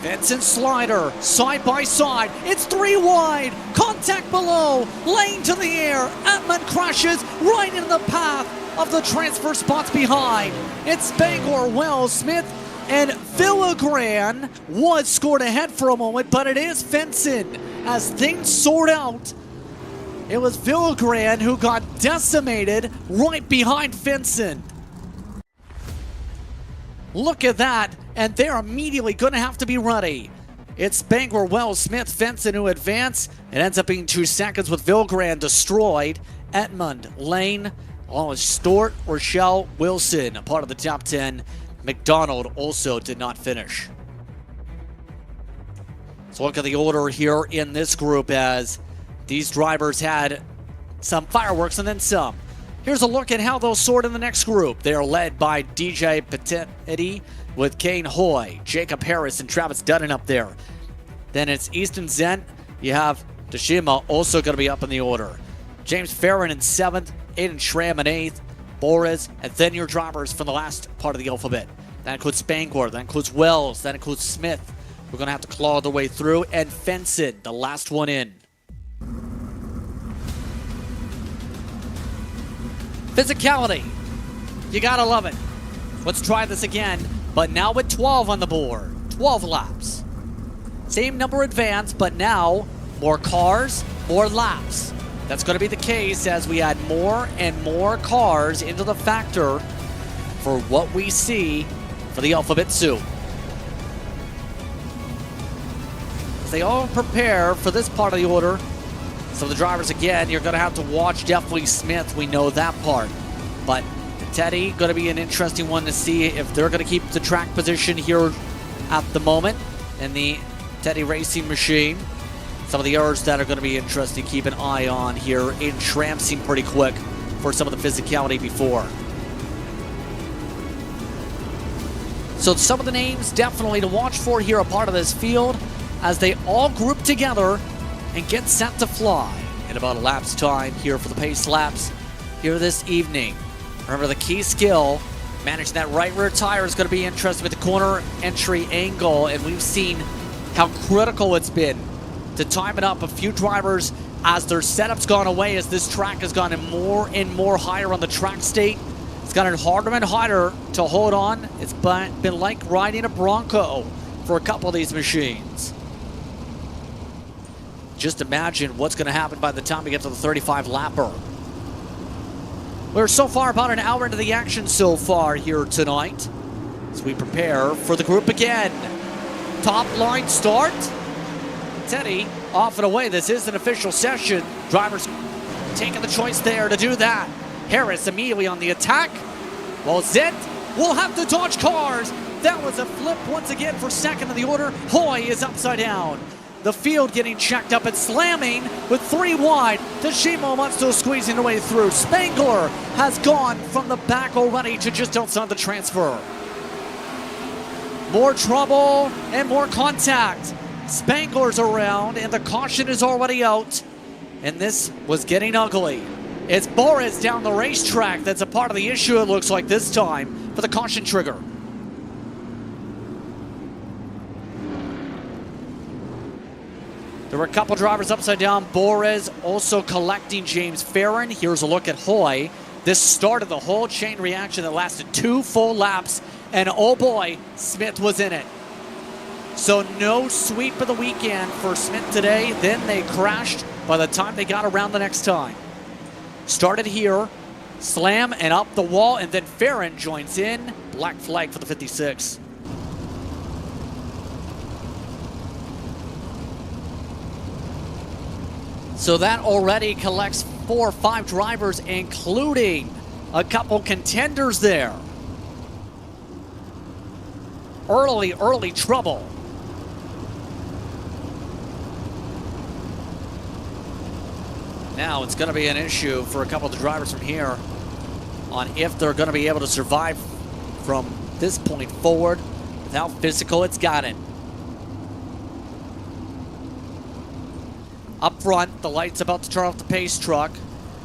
Vincent slider, side by side. It's 3 wide. Contact below. Lane to the air. Edmund crashes right into the path of the transfer spots behind. It's Spangler, Wells, Smith, and Villagran was scored ahead for a moment, but it is Vincent. As things sort out, it was Villagran who got decimated right behind Vincent. Look at that, and they're immediately going to have to be ready. It's Spangler, Wells, Smith, Vincent who advance. It ends up being 2 seconds with Villagran destroyed. Edmund, Lane, along with Stewart, Rochelle, Wilson, a part of the top 10. McDonald also did not finish. So look at the order here in this group as these drivers had some fireworks and then some. Here's a look at how they'll sort in the next group. They are led by DJ Petiti with Kane Hoy, Jacob Harris, and Travis Dutton up there. Then it's Easton Zent. You have Tashima also going to be up in the order. James Farron in 7th, Aiden Schramm in 8th, Boris, and then your drivers from the last part of the alphabet. That includes Spangler, that includes Wells, that includes Smith. We're going to have to claw their way through, and Fenson, the last one in. Physicality, you gotta love it. Let's try this again, but now with 12 on the board, 12 laps. Same number advanced, but now more cars, more laps. That's gonna be the case as we add more and more cars into the factor for what we see for the Alphabet Soup. As they all prepare for this part of the order, so the drivers, again, you're going to have to watch definitely Smith. We know that part. But Teddy, going to be an interesting one to see if they're going to keep the track position here at the moment in the Teddy Racing machine. Some of the errors that are going to be interesting to keep an eye on here. Aiden Schramm seemed pretty quick for some of the physicality before. So some of the names definitely to watch for here, a part of this field, as they all group together and get set to fly in about a lap's time here for the pace laps here this evening. Remember, the key skill, managing that right rear tire, is going to be interesting with the corner entry angle, and we've seen how critical it's been to time it up. A few drivers, as their setup's gone away, as this track has gone more and more higher on the track state, it's gotten harder and harder to hold on. It's been like riding a Bronco for a couple of these machines. Just imagine what's going to happen by the time we get to the 35 lapper. We're so far about an hour into the action so far here tonight as we prepare for the group again. Top line start. Teddy off and away. This is an official session. Drivers taking the choice there to do that. Harris immediately on the attack. Well, Zent will have to dodge cars. That was a flip once again for second in the order. Hoy is upside down. The field getting checked up and slamming with 3 wide. Tashimo still squeezing the way through. Spangler has gone from the back already to just outside the transfer. More trouble and more contact. Spangler's around and the caution is already out. And this was getting ugly. It's Boris down the racetrack that's a part of the issue, it looks like this time, for the caution trigger. There were a couple drivers upside down. Boris also collecting James Farron. Here's a look at Hoy. This started the whole chain reaction that lasted 2 full laps. And oh boy, Smith was in it. So no sweep of the weekend for Smith today. Then they crashed by the time they got around the next time. Started here, slam and up the wall, and then Farron joins in. Black flag for the 56. So that already collects 4 or 5 drivers, including a couple contenders there. Early trouble. Now it's going to be an issue for a couple of the drivers from here on if they're going to be able to survive from this point forward without physical. It's got it. Up front, the light's about to turn off the pace truck.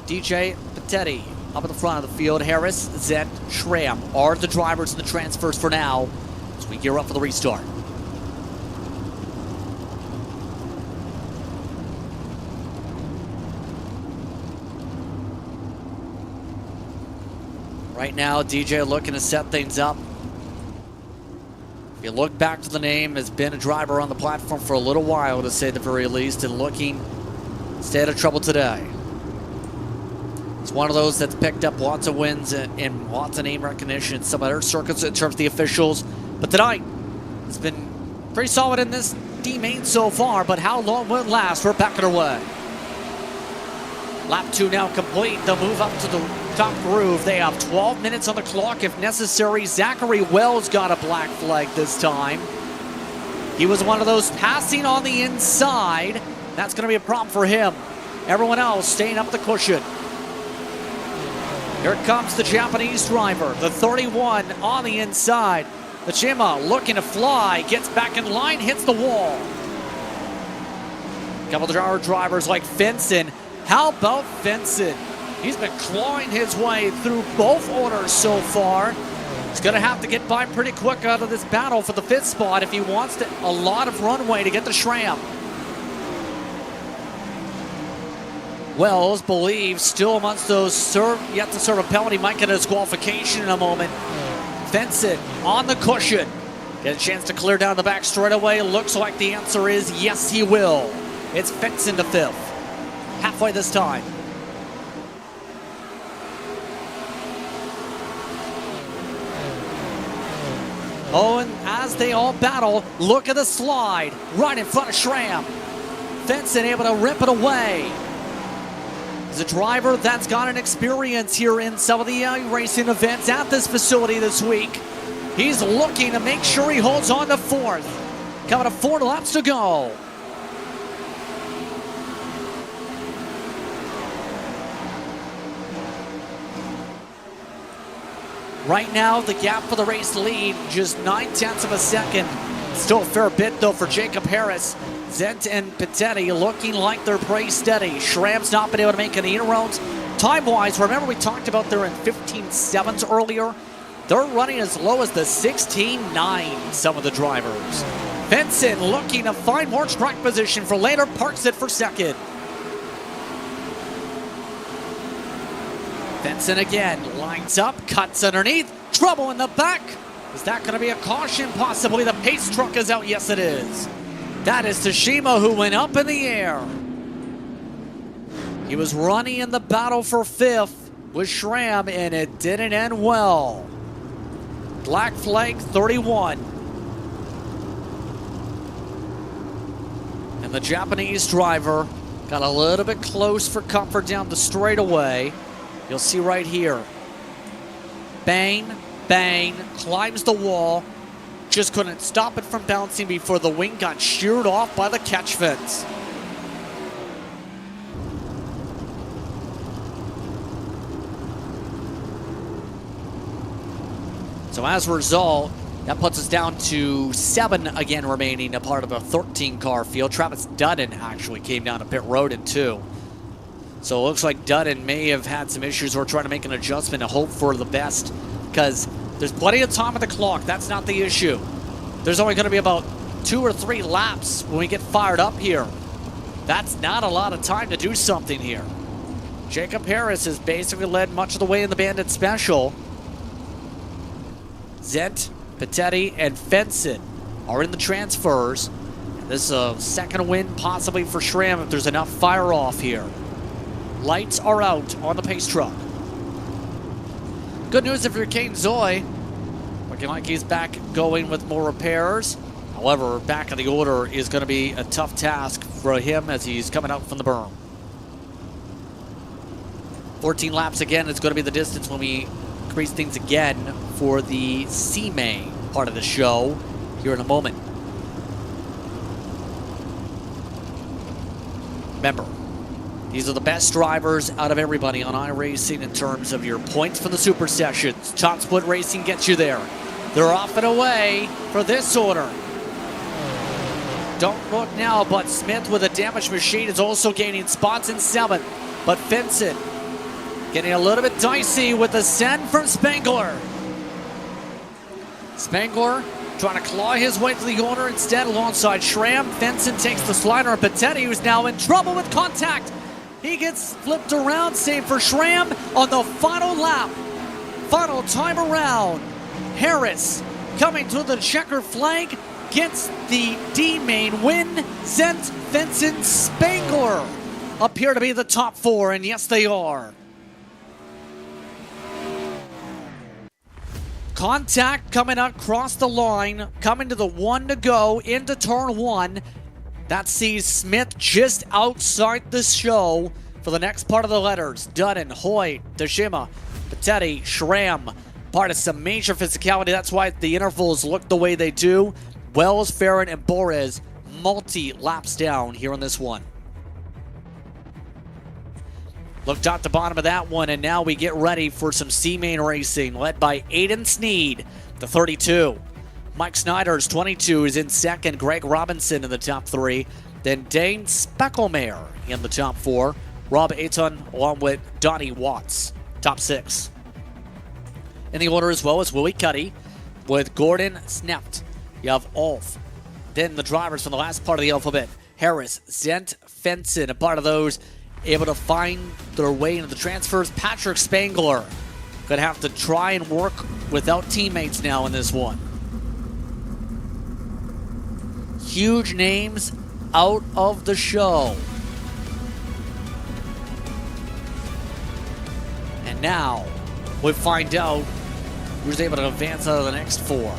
DJ Patetti up at the front of the field. Harris, Zent, Schramm are the drivers in the transfers for now as we gear up for the restart. Right now, DJ looking to set things up. If you look back to the name, has been a driver on the platform for a little while, to say the very least, and looking to stay out of trouble today. It's one of those that's picked up lots of wins and lots of name recognition in some other circuits in terms of the officials. But tonight, it's been pretty solid in this D main so far, but how long will it last? We're back underway. Lap 2 now complete. They'll move up to the top groove. They have 12 minutes on the clock if necessary. Zachary Wells got a black flag this time. He was one of those passing on the inside. That's going to be a problem for him. Everyone else staying up the cushion. Here comes the Japanese driver, the 31 on the inside. The Chima looking to fly, gets back in line, hits the wall. A couple of our drivers like Fenson. How about Fenson? He's been clawing his way through both orders so far. He's going to have to get by pretty quick out of this battle for the 5th spot if he wants a lot of runway to get the Schramm. Wells believes still amongst those yet to serve a penalty, might get a disqualification in a moment. Fenson on the cushion. Get a chance to clear down the back straightaway. Looks like the answer is yes, he will. It's Fenson to 5th. Halfway this time. Oh, and as they all battle, look at the slide right in front of Schramm. Fenson able to rip it away. He's a driver that's got an experience here in some of the racing events at this facility this week. He's looking to make sure he holds on to 4th. Coming to 4 laps to go. Right now, the gap for the race lead, just 9/10 of a second. Still a fair bit, though, for Jacob Harris. Zent and Patetti looking like they're pretty steady. Schramm's not been able to make any inroads. Time-wise, remember we talked about they're in 15.7s earlier? They're running as low as the 16.9, some of the drivers. Fenson looking to find more track position for later, parks it for second. Fenson again, lines up, cuts underneath, trouble in the back. Is that going to be a caution? Possibly. The pace truck is out. Yes, it is. That is Tashima, who went up in the air. He was running in the battle for 5th. with Schramm, and it didn't end well. Black flag 31. And the Japanese driver got a little bit close for comfort down the straightaway. You'll see right here. Bang, bang, climbs the wall. Just couldn't stop it from bouncing before the wing got sheared off by the catch fence. So as a result, that puts us down to 7 again remaining, a part of a 13-car field. Travis Dutton actually came down to pit road in 2. So it looks like Dutton may have had some issues. We're trying to make an adjustment and hope for the best, because there's plenty of time at the clock. That's not the issue. There's only going to be about 2 or 3 laps when we get fired up here. That's not a lot of time to do something here. Jacob Harris has basically led much of the way in the Bandit Special. Zent, Pettetti, and Fenson are in the transfers. And this is a second win possibly for Schramm if there's enough fire off here. Lights are out on the pace truck. Good news if you're Kane Zoy. Looking like he's back going with more repairs. However, back of the order is going to be a tough task for him as he's coming out from the berm. 14 laps again. It's going to be the distance when we increase things again for the C-Main part of the show here in a moment. Remember, these are the best drivers out of everybody on iRacing in terms of your points for the Super Sessions. Top Split Racing gets you there. They're off and away for this order. Don't look now, but Smith with a damaged machine is also gaining spots in 7th. But Vincent getting a little bit dicey with the send from Spangler. Spangler trying to claw his way to the order instead alongside Schramm. Vincent takes the slider on Pettetti, who's now in trouble with contact. He gets flipped around, save for Schramm on the final lap. Final time around. Harris coming to the checker flag gets the D-Main win. Zent, Vincent, Spangler appear to be the top 4, and yes, they are. Contact coming across the line, coming to the 1 to go into turn 1. That sees Smith just outside the show for the next part of the letters. Dutton, Hoyt, Deshima, Pettetti, Schramm. Part of some major physicality. That's why the intervals look the way they do. Wells, Farron, and Borez multi-laps down here on this one. Looked at the bottom of that one, and now we get ready for some C-Main racing, led by Aiden Sneed, the 32. Mike Snyder's 22 is in second. Greg Robinson in the top 3. Then Dane Speckelmeyer in the top 4. Rob Ayton along with Donnie Watts, top 6. In the order as well as Willie Cuddy with Gordon Snept. You have Ulf. Then the drivers from the last part of the alphabet. Harris, Zent, Fenson, a part of those able to find their way into the transfers. Patrick Spangler could have to try and work without teammates now in this one. Huge names out of the show. And now we find out who's able to advance out of the next 4.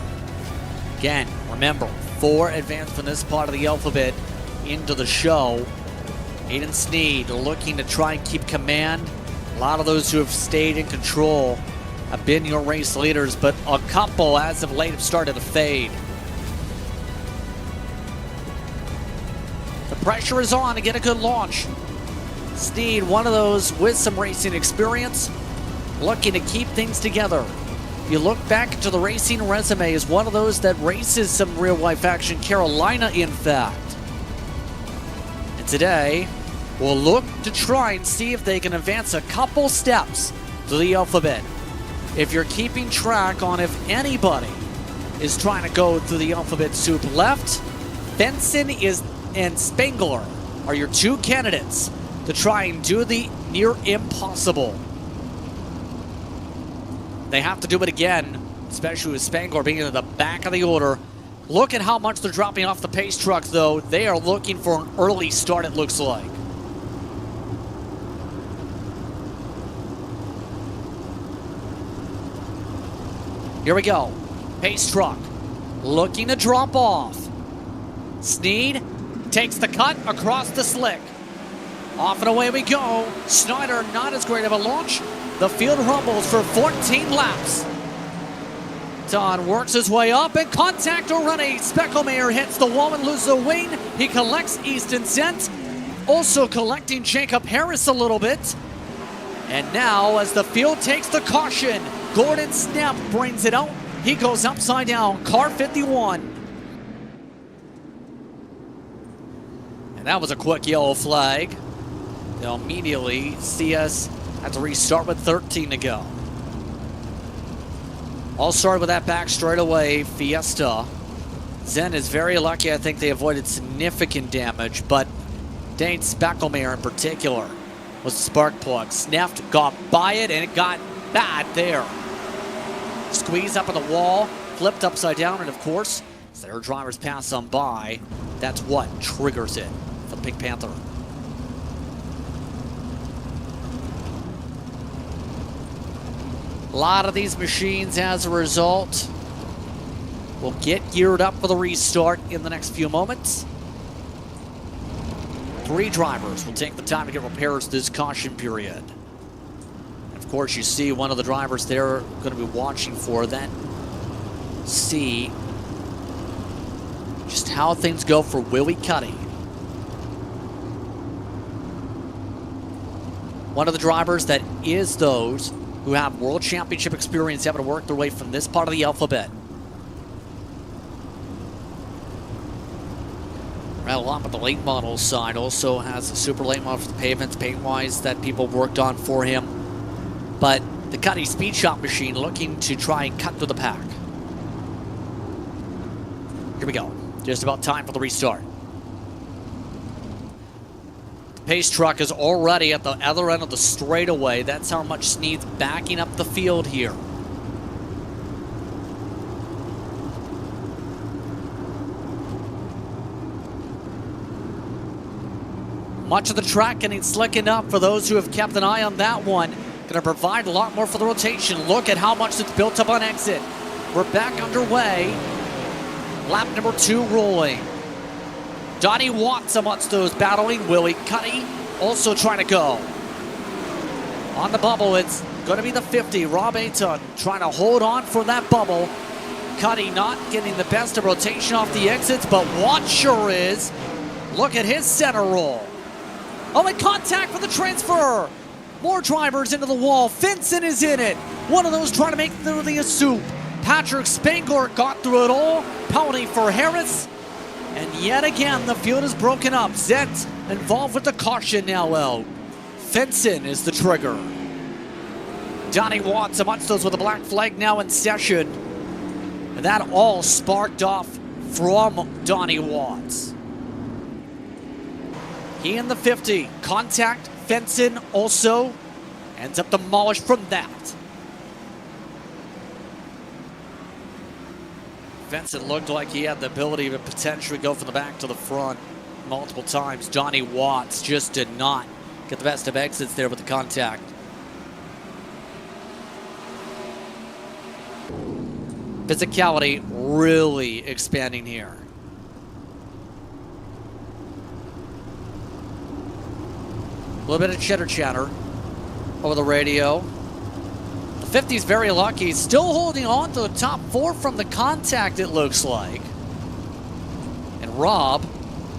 Again, remember, 4 advance from this part of the alphabet into the show. Aiden Sneed looking to try and keep command. A lot of those who have stayed in control have been your race leaders, but a couple as of late have started to fade. The pressure is on to get a good launch. Sneed, one of those with some racing experience, looking to keep things together. If you look back into the racing resume, is one of those that races some real-life action. Carolina, in fact. And today, we'll look to try and see if they can advance a couple steps to the alphabet. If you're keeping track on if anybody is trying to go through the alphabet soup left, Benson and Spangler are your 2 candidates to try and do the near impossible. They have to do it again, especially with Spangler being in the back of the order. Look at how much they're dropping off the pace truck, though. They are looking for an early start, it looks like. Here we go. Pace truck looking to drop off. Sneed takes the cut across the slick. Off and away we go. Snyder not as great of a launch. The field rumbles for 14 laps. Don works his way up and contact already. Speckelmeyer hits the wall and loses the wing. He collects Easton Sent. Also collecting Jacob Harris a little bit. And now as the field takes the caution, Gordon Snap brings it out. He goes upside down, car 51. And that was a quick yellow flag. They'll immediately see us have to restart with 13 to go. All started with that back straightaway Fiesta. Zen is very lucky. I think they avoided significant damage, but Dane Speckelmeyer in particular was the spark plug. Snapped, got by it, and it got bad there. Squeeze up on the wall, flipped upside down, and of course, as their drivers pass on by, that's what triggers it for the Pink Panther. A lot of these machines, as a result, will get geared up for the restart in the next few moments. 3 drivers will take the time to get repairs this caution period. Of course, you see one of the drivers they're going to be watching for, then see just how things go for Willie Cuddy. One of the drivers that is those who have World Championship experience having to work their way from this part of the alphabet. Right along with the late model side, also has a super late model for the pavements, paint-wise, that people worked on for him. But the Cuddy Speed Shop machine looking to try and cut through the pack. Here we go. Just about time for the restart. Pace truck is already at the other end of the straightaway. That's how much Sneed's backing up the field here. Much of the track getting slickened up for those who have kept an eye on that one. Going to provide a lot more for the rotation. Look at how much it's built up on exit. We're back underway. Lap number 2 rolling. Donnie Watts amongst those battling. Willie Cuddy also trying to go. On the bubble, it's going to be the 50. Rob Ayton trying to hold on for that bubble. Cuddy not getting the best of rotation off the exits, but Watts sure is. Look at his center roll. Oh, and contact for the transfer. More drivers into the wall. Finson is in it. One of those trying to make through the soup. Patrick Spangler got through it all. Penalty for Harris. And yet again, the field is broken up. Zet involved with the caution now out. Finson is the trigger. Donnie Watts amongst those with a black flag now in session. And that all sparked off from Donnie Watts. He in the 50. Contact. Finson also ends up demolished from that. Finson looked like he had the ability to potentially go from the back to the front multiple times. Donnie Watts just did not get the best of exits there with the contact. Physicality really expanding here. A little bit of chitter chatter over the radio. The 50's very lucky. Still holding on to the top 4 from the contact, it looks like. And Rob,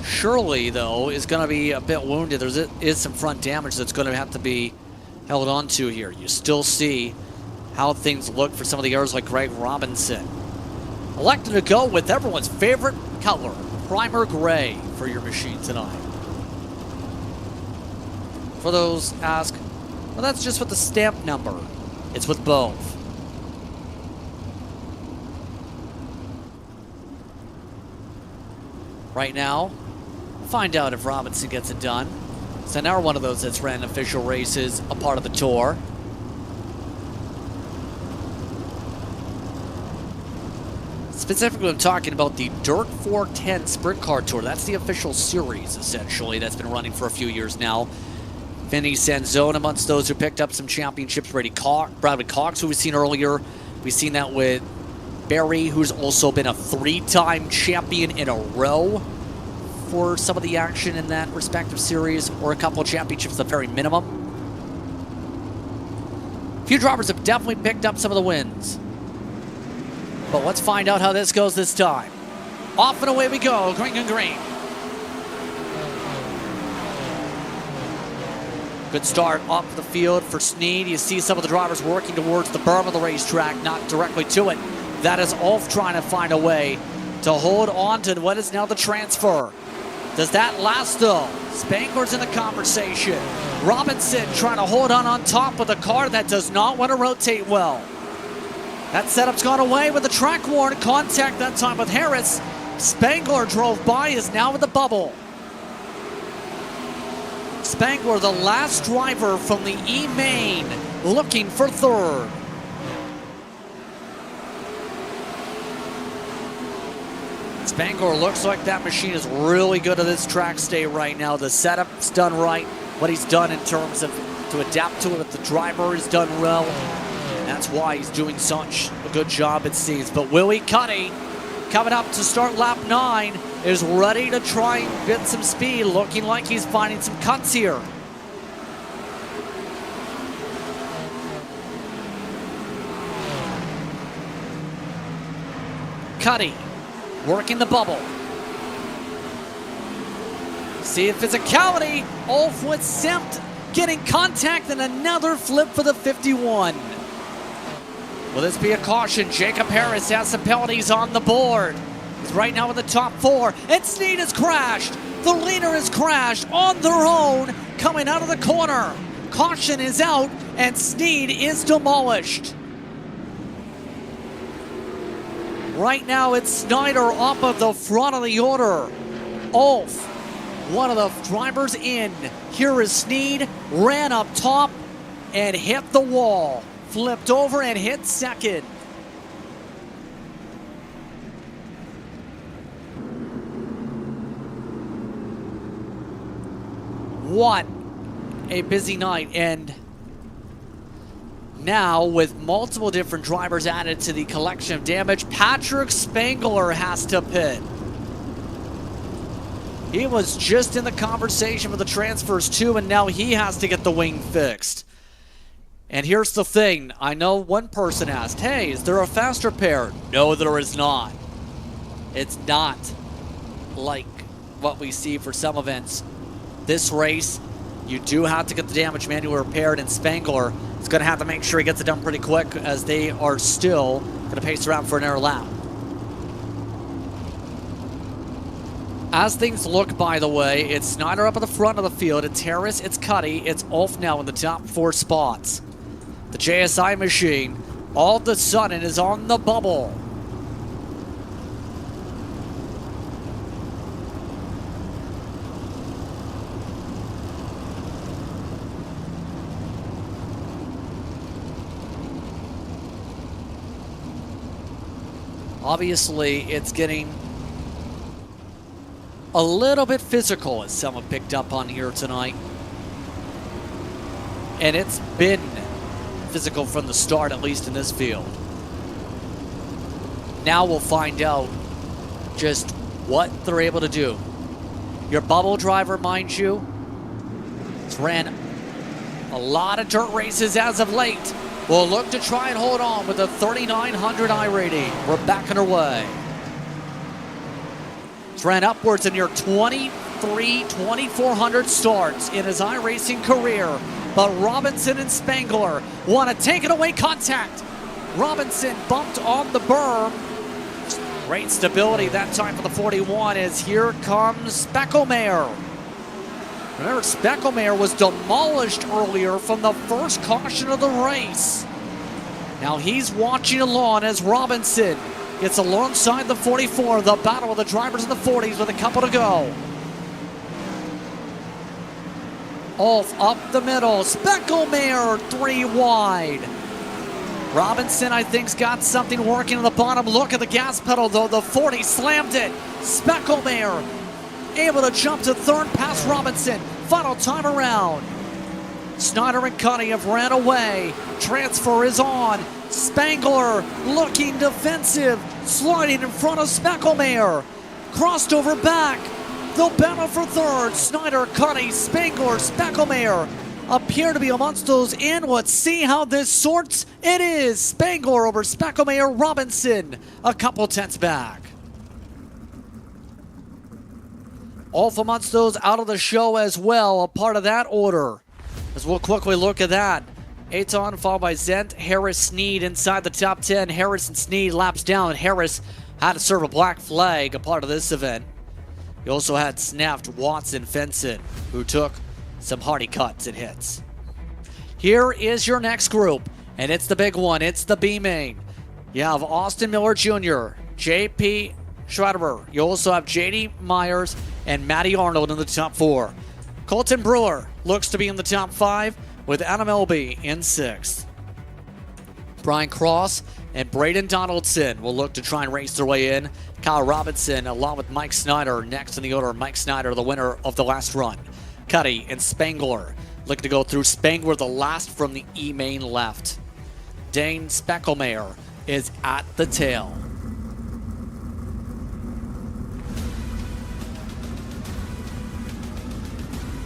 surely, though, is going to be a bit wounded. There is some front damage that's going to have to be held on to here. You still see how things look for some of the errors like Greg Robinson. Elected to go with everyone's favorite color, primer gray, for your machine tonight. For those ask, well, that's just with the stamp number. It's with both. Right now, we'll find out if Robinson gets it done. So now one of those that's ran official races, a part of the tour. Specifically, I'm talking about the Dirt 410 Sprint Car Tour. That's the official series, essentially, that's been running for a few years now. Vinny Sanzone amongst those who picked up some championships. Bradley Cox, who we've seen earlier. We've seen that with Barry, who's also been a 3-time champion in a row for some of the action in that respective series, or a couple of championships at the very minimum. A few drivers have definitely picked up some of the wins. But let's find out how this goes this time. Off and away we go, green and green. Good start off the field for Sneed. You see some of the drivers working towards the berm of the racetrack, not directly to it. That is Ulf trying to find a way to hold on to what is now the transfer. Does that last though? Spangler's in the conversation. Robinson trying to hold on top of the car that does not want to rotate well. That setup's gone away with the track warn. Contact that time with Harris. Spangler drove by, is now in the bubble. Spangler, the last driver from the E-Main, looking for third. Spangler looks like that machine is really good at this track stay right now. The setup's done right. What he's done in terms of to adapt to it with the driver is done well. And that's why he's doing such a good job, it seems. But Willie Cuddy, coming up to start lap 9, is ready to try and get some speed, looking like he's finding some cuts here. Cuddy working the bubble. See a physicality. Ulf with Semt getting contact and another flip for the 51. Will this be a caution? Jacob Harris has some penalties on the board. He's right now in the top 4, and Sneed has crashed. The leader has crashed on their own, coming out of the corner. Caution is out, and Sneed is demolished. Right now, it's Snyder off of the front of the order. Ulf, one of the drivers in. Here is Sneed, ran up top and hit the wall. Flipped over and hit second. What a busy night, and now with multiple different drivers added to the collection of damage, Patrick Spangler has to pit. He was just in the conversation for the transfers too, and now he has to get the wing fixed. And here's the thing, I know one person asked, hey, is there a faster pair? No, there is not. It's not like what we see for some events. This race, you do have to get the damage manually repaired, and Spangler is going to have to make sure he gets it done pretty quick, as they are still going to pace around for another lap. As things look, by the way, it's Snyder up at the front of the field, it's Harris, it's Cuddy, it's Ulf now in the top 4 spots. The JSI machine, all of a sudden, is on the bubble. Obviously, it's getting a little bit physical, as someone picked up on here tonight. And it's been physical from the start, at least in this field. Now we'll find out just what they're able to do. Your bubble driver, mind you, has ran a lot of dirt races as of late. Will look to try and hold on with a 3,900 iRating. We're back underway. He's ran upwards in your 2,400 starts in his iRacing career. But Robinson and Spangler want to take it away. Contact. Robinson bumped on the berm. Great stability that time for the 41 as here comes Speckelmeyer. Remember, Speckelmeyer was demolished earlier from the first caution of the race. Now he's watching along as Robinson gets alongside the 44. The battle of the drivers in the 40s with a couple to go. Ulf up the middle. Speckelmeyer 3 wide. Robinson, I think, has got something working on the bottom. Look at the gas pedal, though. The 40 slammed it. Speckelmeyer able to jump to third past Robinson. Final time around. Snyder and Cuddy have ran away. Transfer is on. Spangler looking defensive. Sliding in front of Speckelmeyer. Crossed over back. They'll battle for third. Snyder, Cuddy, Spangler, Speckelmeyer appear to be amongst those in. Let's see how this sorts. It is Spangler over Speckelmeyer, Robinson a couple tenths back. Off amongst those out of the show as well, a part of that order. As we'll quickly look at that. Aton followed by Zent, Harris, Sneed inside the top 10. Harris and Sneed laps down. Harris had to serve a black flag, a part of this event. You also had snapped Watson Fenson, who took some hardy cuts and hits. Here is your next group, and it's the big one. It's the B main. You have Austin Miller Jr., J.P. Schrader. You also have J.D. Myers and Matty Arnold in the top 4. Colton Brewer looks to be in the top 5 with Adam Elby in 6th. Brian Cross and Braden Donaldson will look to try and race their way in. Kyle Robinson along with Mike Snyder next in the order. Mike Snyder, the winner of the last run. Cuddy and Spangler looking to go through. Spangler the last from the E main left. Dane Speckelmeyer is at the tail.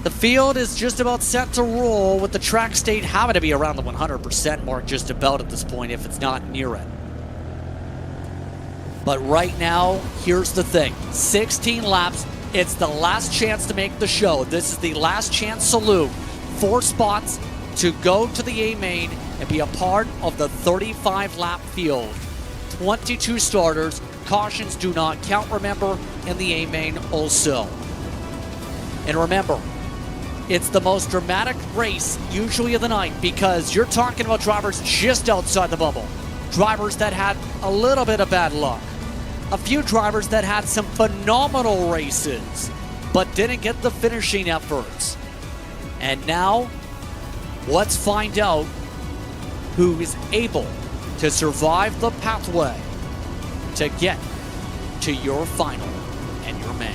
The field is just about set to roll, with the track state having to be around the 100% mark just about at this point, if it's not near it. But right now, here's the thing. 16 laps. It's the last chance to make the show. This is the last chance salute. 4 spots to go to the A main and be a part of the 35-lap field. 22 starters. Cautions do not count, remember, in the A main also. And remember, it's the most dramatic race usually of the night, because you're talking about drivers just outside the bubble. Drivers that had a little bit of bad luck. A few drivers that had some phenomenal races, but didn't get the finishing efforts. And now, let's find out who is able to survive the pathway to get to your final and your main.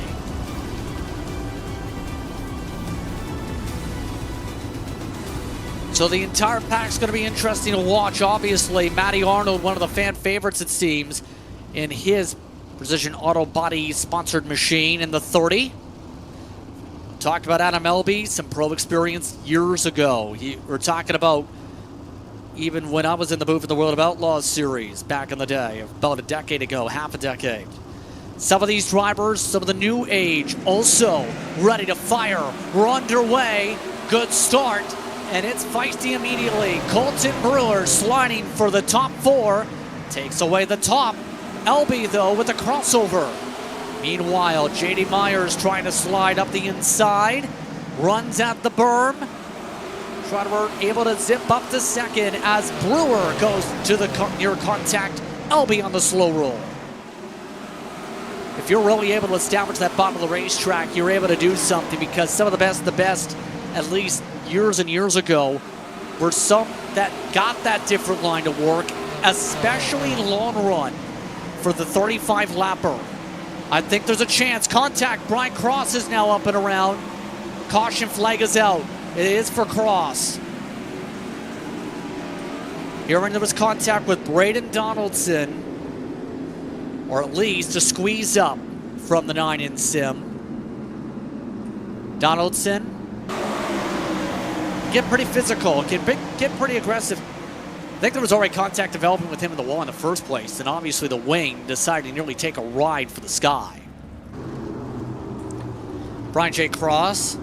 So the entire pack's going to be interesting to watch. Obviously, Matty Arnold, one of the fan favorites, it seems, in his Precision Auto Body sponsored machine in the 30. Talked about Adam Elby, some pro experience years ago. We're talking about even when I was in the booth in the World of Outlaws series back in the day, about a decade ago, half a decade. Some of these drivers, some of the new age, also ready to fire. We're underway. Good start. And it's feisty immediately. Colton Brewer sliding for the top 4. Takes away the top. Elby, though, with a crossover. Meanwhile, J.D. Myers trying to slide up the inside. Runs at the berm. Schrader able to zip up to second as Brewer goes to the near contact. Elby on the slow roll. If you're really able to establish that bottom of the racetrack, you're able to do something, because some of the best, at least years and years ago, were some that got that different line to work, especially long run for the 35-lapper. I think there's a chance. Contact. Brian Cross is now up and around. Caution flag is out. It is for Cross. Here there was contact with Braden Donaldson, or at least a squeeze up from the 9-inch sim. Donaldson get pretty physical, get pretty aggressive. I think there was already contact developing with him in the wall in the first place, and obviously the wing decided to nearly take a ride for the sky. Brian J. Cross,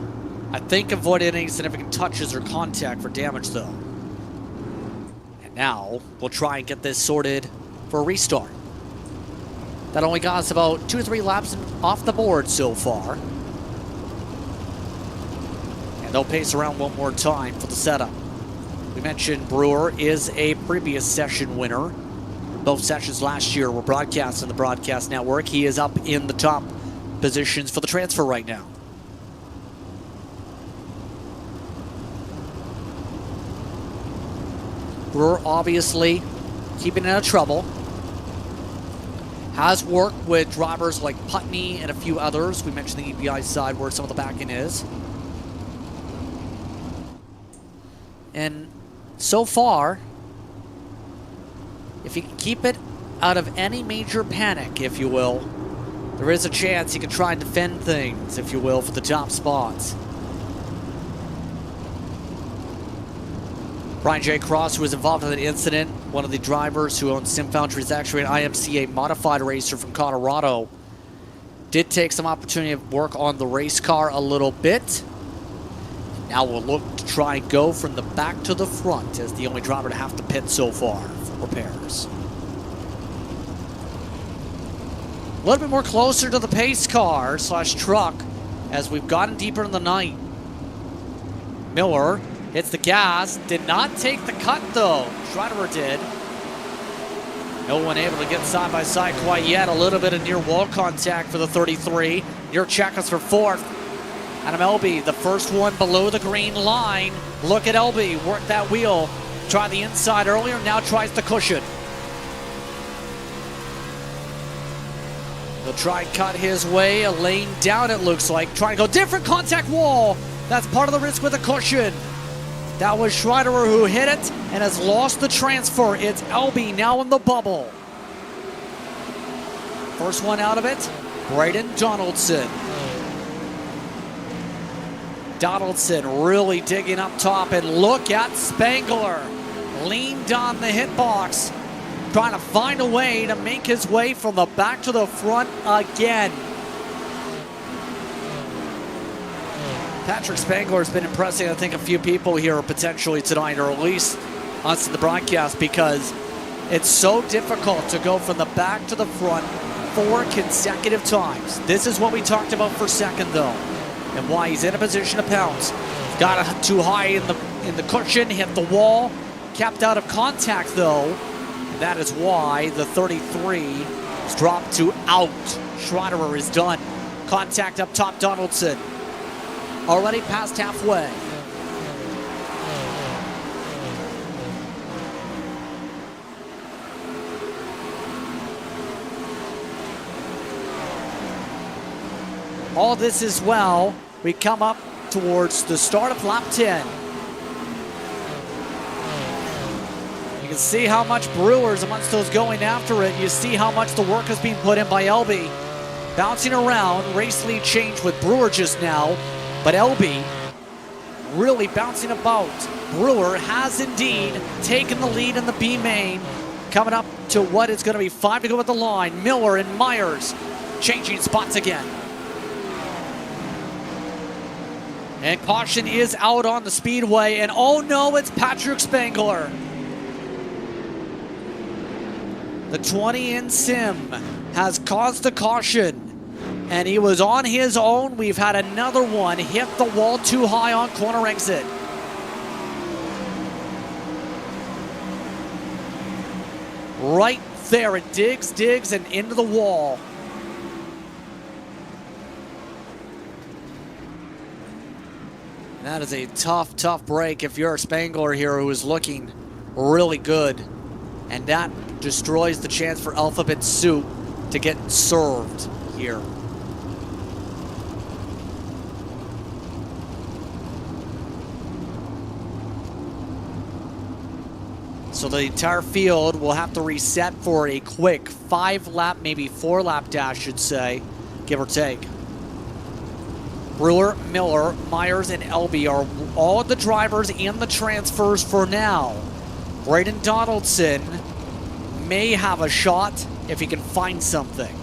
I think, avoided any significant touches or contact for damage, though. And now we'll try and get this sorted for a restart. That only got us about 2 or 3 laps off the board so far. They'll pace around one more time for the setup. We mentioned Brewer is a previous session winner. Both sessions last year were broadcast on the broadcast network. He is up in the top positions for the transfer right now. Brewer obviously keeping out of trouble. Has worked with drivers like Putney and a few others. We mentioned the EPI side where some of the back end is. And so far, if he can keep it out of any major panic, if you will, there is a chance he can try and defend things, if you will, for the top spots. Brian J. Cross, who was involved in an incident, one of the drivers who owns Sim Foundry, is actually an IMCA modified racer from Colorado. Did take some opportunity to work on the race car a little bit. Now we'll look to try and go from the back to the front as the only driver to have to pit so far for repairs. A little bit more closer to the pace car / truck as we've gotten deeper in the night. Miller hits the gas, did not take the cut though. Schreiber did. No one able to get side by side quite yet. A little bit of near wall contact for the 33. Near checkers for fourth. Adam Elby, the first one below the green line. Look at Elby, work that wheel. Tried the inside earlier, now tries the cushion. He'll try and cut his way, a lane down it looks like. Trying to go different contact wall. That's part of the risk with the cushion. That was Schreiderer who hit it and has lost the transfer. It's Elby now in the bubble. First one out of it, Braden Donaldson. Donaldson really digging up top, and look at Spangler. Leaned on the hitbox, trying to find a way to make his way from the back to the front again. Patrick Spangler has been impressing, I think, a few people here potentially tonight, or at least us in the broadcast, because it's so difficult to go from the back to the front 4 consecutive times. This is what we talked about for second, though, and why he's in a position to pounce. Got it too high in the cushion, hit the wall, kept out of contact, though. That is why the 33 is dropped to out. Schreiderer is done. Contact up top, Donaldson. Already past halfway. All this as well, we come up towards the start of lap 10. You can see how much Brewers amongst those going after it. You see how much the work is being put in by Elby. Bouncing around, race lead change with Brewer just now. But Elby really bouncing about. Brewer has indeed taken the lead in the B main. Coming up to what is going to be 5 to go at the line. Miller and Myers changing spots again. And caution is out on the speedway. And oh no, it's Patrick Spangler. The 20 in Sim has caused the caution. And he was on his own. We've had another one hit the wall too high on corner exit. Right there, it digs, and into the wall. And that is a tough break if you're a Spangler here who is looking really good. And that destroys the chance for Alphabet Soup to get served here. So the entire field will have to reset for a quick 5-lap, maybe 4-lap dash, I should say, give or take. Brewer, Miller, Myers, and Elby are all the drivers and the transfers for now. Braden Donaldson may have a shot if he can find something.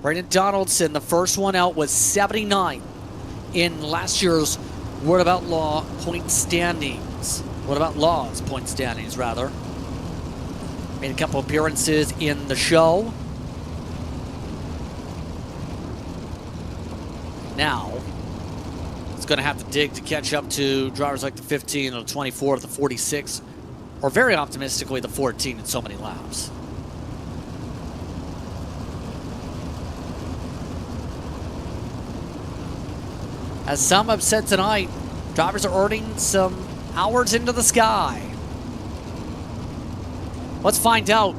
Braden Donaldson, the first one out, was 79. In last year's What About Law point standings. What About Law's point standings, rather. Made a couple appearances in the show. Now, it's going to have to dig to catch up to drivers like the 15, the 24, the 46, or very optimistically the 14 in so many laps. As some have said tonight, drivers are earning some hours into the sky. Let's find out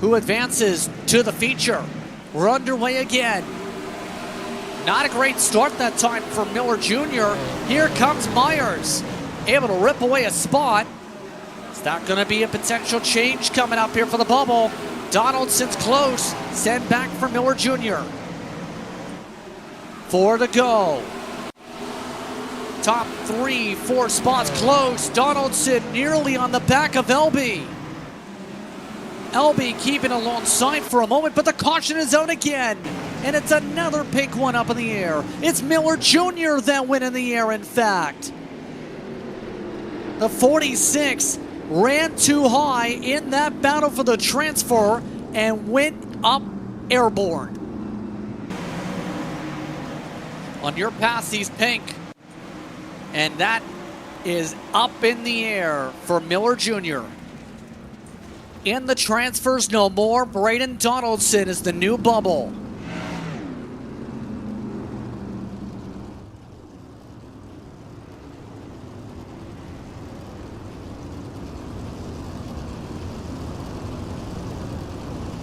who advances to the feature. We're underway again. Not a great start that time for Miller Jr. Here comes Myers, able to rip away a spot. Is that going to be a potential change coming up here for the bubble? Donaldson's close. Send back for Miller Jr. 4 to go. Top 3, 4 spots close. Donaldson nearly on the back of LB. LB keeping alongside for a moment, but the caution is out again. And it's another pink one up in the air. It's Miller Jr. that went in the air, in fact. The 46 ran too high in that battle for the transfer and went up airborne. On your pass, he's pink. And that is up in the air for Miller Jr. In the transfers no more. Braden Donaldson is the new bubble.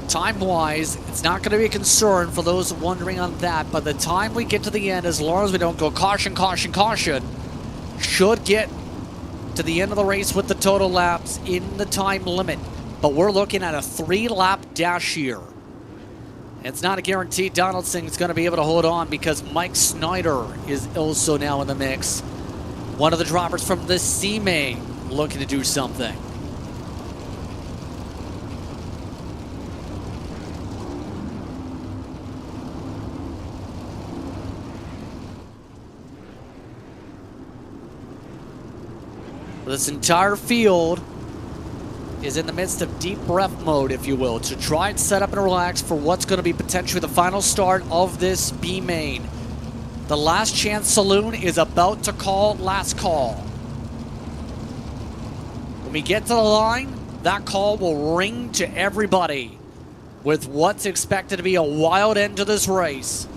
Time-wise, it's not going to be a concern for those wondering on that. By the time we get to the end, as long as we don't go caution, caution, caution, should get to the end of the race with the total laps in the time limit. But we're looking at a 3-lap dash here. It's not a guarantee Donaldson is going to be able to hold on because Mike Snyder is also now in the mix. One of the droppers from the C-Main looking to do something. This entire field is in the midst of deep breath mode, if you will, to try and set up and relax for what's going to be potentially the final start of this B main. The Last Chance Saloon is about to call last call. When we get to the line, that call will ring to everybody with what's expected to be a wild end to this race.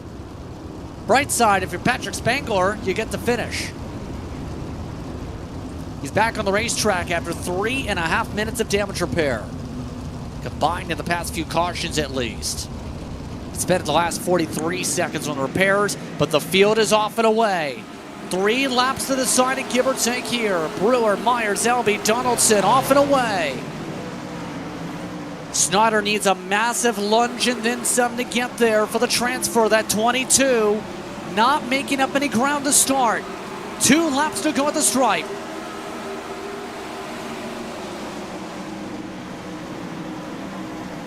Bright side, if you're Patrick Spangler, you get to finish. He's back on the racetrack after 3.5 minutes of damage repair, combined in the past few cautions at least. Spent the last 43 seconds on repairs, but the field is off and away. 3 laps to the side and give or take here. Brewer, Myers, Elby, Donaldson off and away. Snyder needs a massive lunge and then some to get there for the transfer. That 22 not making up any ground to start. 2 laps to go at the stripe.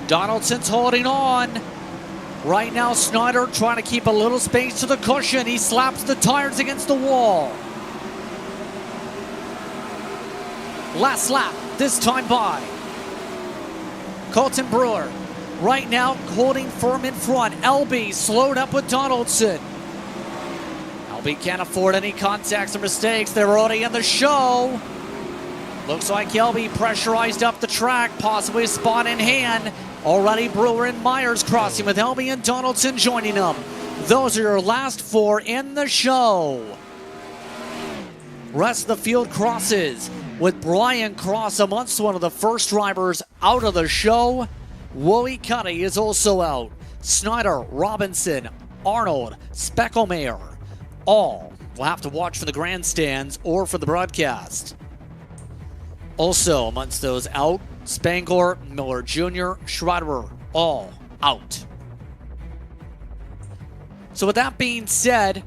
Donaldson's holding on. Right now, Snyder trying to keep a little space to the cushion. He slaps the tires against the wall. Last lap, this time by. Colton Brewer, right now holding firm in front. LB slowed up with Donaldson. LB can't afford any contacts or mistakes. They're already in the show. Looks like LB pressurized up the track, possibly a spot in hand. Already Brewer and Myers crossing with LB and Donaldson joining them. Those are your last 4 in the show. Rest of the field crosses with Brian Cross amongst one of the first drivers out of the show. Wooey Cuddy is also out. Snyder, Robinson, Arnold, Speckelmeyer. All will have to watch for the grandstands or for the broadcast. Also amongst those out, Spangler, Miller Jr., Schroeder, all out. So with that being said,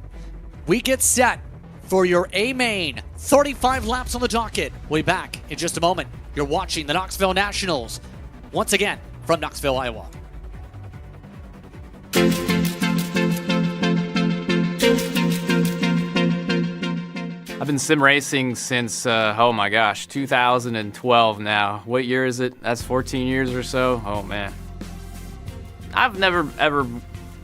we get set for your A main. 35 laps on the docket. We'll be back in just a moment. You're watching the Knoxville Nationals, once again from Knoxville, Iowa. I've been sim racing since, oh my gosh, 2012 now. What year is it? That's 14 years or so? Oh man. I've never ever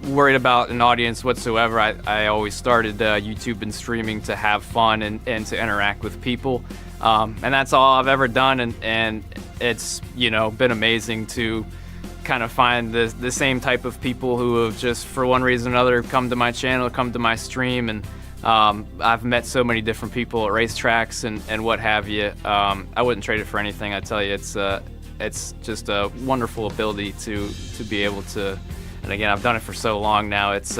worried about an audience whatsoever. I always started YouTube and streaming to have fun and to interact with people. And that's all I've ever done. And it's, you know, been amazing to kind of find the same type of people who have just, for one reason or another, come to my channel, come to my stream. And I've met so many different people at racetracks and what have you. I wouldn't trade it for anything. I tell you, it's just a wonderful ability to be able to And again, I've done it for so long now. It's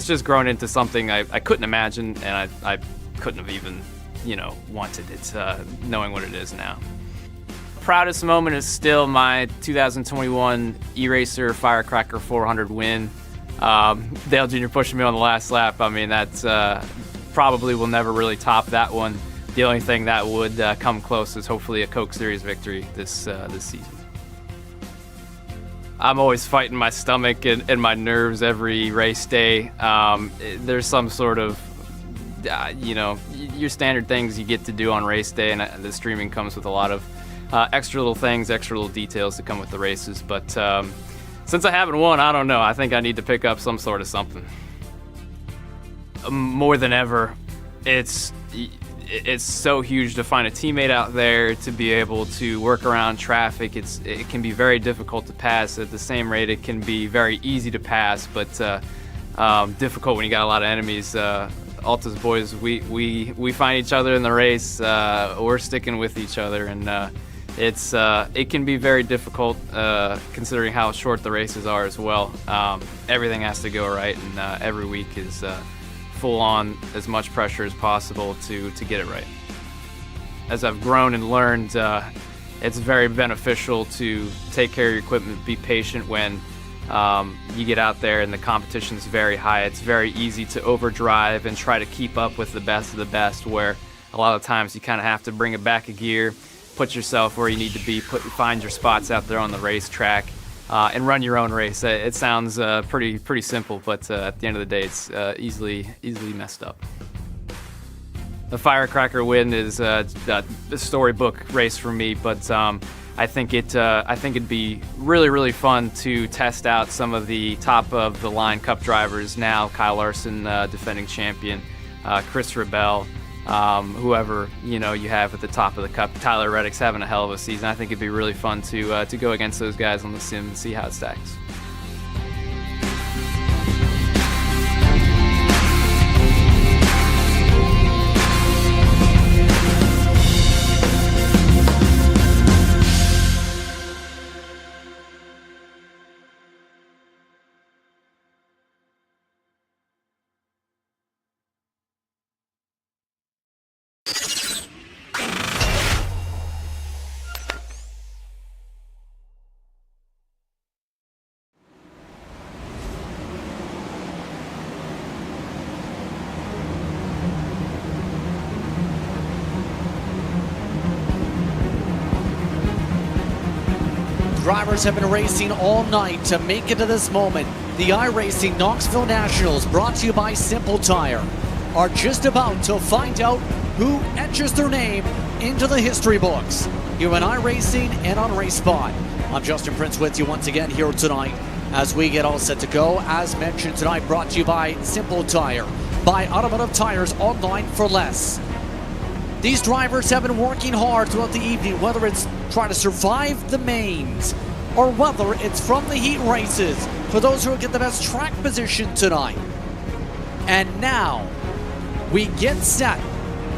just grown into something I couldn't imagine, and I couldn't have even, wanted it, knowing what it is now. Proudest moment is still my 2021 E-Racer Firecracker 400 win. Dale Jr. pushing me on the last lap. I mean, that's probably will never really top that one. The only thing that would come close is hopefully a Coke Series victory this season. I'm always fighting my stomach and my nerves every race day. There's some sort of, your standard things you get to do on race day, and the streaming comes with a lot of extra little things, extra little details that come with the races. But since I haven't won, I don't know. I think I need to pick up some sort of something. More than ever, it's so huge to find a teammate out there, to be able to work around traffic. It can be very difficult to pass. At the same rate, it can be very easy to pass, but difficult when you got a lot of enemies. Alta's boys, we find each other in the race. We're sticking with each other, and it can be very difficult considering how short the races are as well. Everything has to go right, and every week is full on as much pressure as possible to get it right. As I've grown and learned, it's very beneficial to take care of your equipment, be patient when you get out there and the competition is very high. It's very easy to overdrive and try to keep up with the best of the best, where a lot of times you kind of have to bring it back a gear, put yourself where you need to be, find your spots out there on the racetrack, and run your own race. It sounds pretty simple, but at the end of the day, it's easily messed up. The Firecracker win is a storybook race for me, but I think it'd be really fun to test out some of the top of the line Cup drivers now. Kyle Larson, defending champion, Christopher Bell. Whoever you have at the top of the Cup. Tyler Reddick's having a hell of a season. I think it'd be really fun to go against those guys on the sim and see how it stacks. Drivers have been racing all night to make it to this moment. The iRacing Knoxville Nationals, brought to you by Simple Tire, are just about to find out who etches their name into the history books here on iRacing and on RaceSpot. I'm Justin Prince with you once again here tonight as we get all set to go. As mentioned tonight, brought to you by Simple Tire, by Automotive Tires, online for less. These drivers have been working hard throughout the evening, whether it's trying to survive the mains or whether it's from the heat races for those who will get the best track position tonight. And now we get set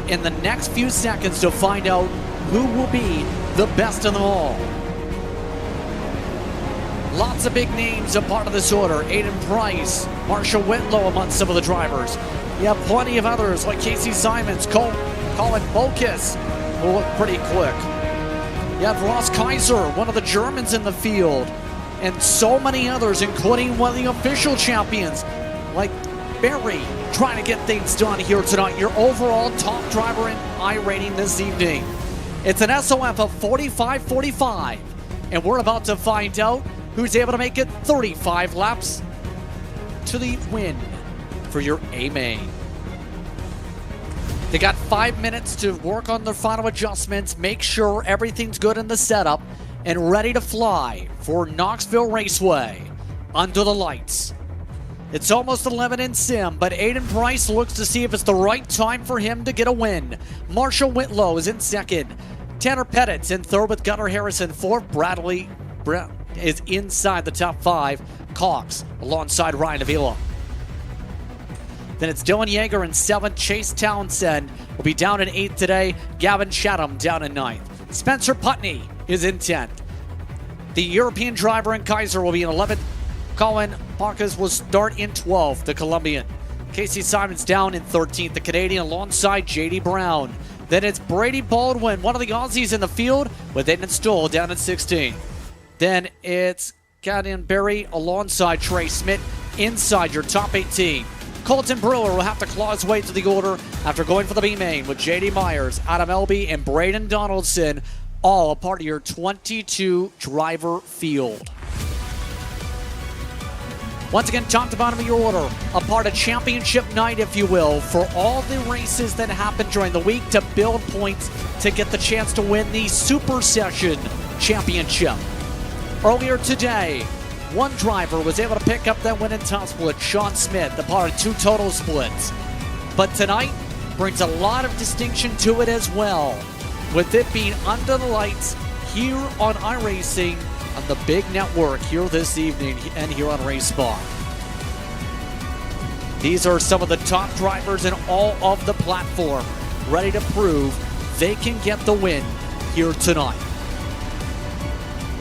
in the next few seconds to find out who will be the best of them all. Lots of big names a part of this order. Aiden Price, Marshall Whitlow amongst some of the drivers. You have plenty of others like Casey Simons, Colin Bokus, who look pretty quick. You have Ross Kaiser, one of the Germans in the field, and so many others, including one of the official champions, like Barry, trying to get things done here tonight. Your overall top driver in iRating this evening. It's an SOF of 45-45, and we're about to find out who's able to make it 35 laps to the win for your A main. They got 5 minutes to work on their final adjustments, make sure everything's good in the setup, and ready to fly for Knoxville Raceway under the lights. It's almost 11 in sim, but Aiden Price looks to see if it's the right time for him to get a win. Marshall Whitlow is in second. Tanner Pettit's in third with Gunnar Harrison fourth. Bradley is inside the top five. Cox alongside Ryan Avila. Then it's Dylan Yeager in seventh. Chase Townsend will be down in eighth today. Gavin Chatham down in ninth. Spencer Putney is in 10th. The European driver in Kaiser will be in 11th. Colin Bacchus will start in 12th, the Colombian. Casey Simons down in 13th, the Canadian, alongside J.D. Brown. Then it's Brady Baldwin, one of the Aussies in the field, with Aidan Stoll down in 16th. Then it's Cadian Berry alongside Trey Smith inside your top 18. Colton Brewer will have to claw his way to the order after going for the B-main with J.D. Myers, Adam Elby, and Braden Donaldson, all a part of your 22 driver field. Once again, top to bottom of your order, a part of championship night, if you will, for all the races that happen during the week to build points to get the chance to win the Super Session Championship. Earlier today, one driver was able to pick up that win in top split, Sean Smith, a part of 2 total splits. But tonight brings a lot of distinction to it as well, with it being under the lights here on iRacing on the big network here this evening and here on Race Spot. These are some of the top drivers in all of the platform, ready to prove they can get the win here tonight.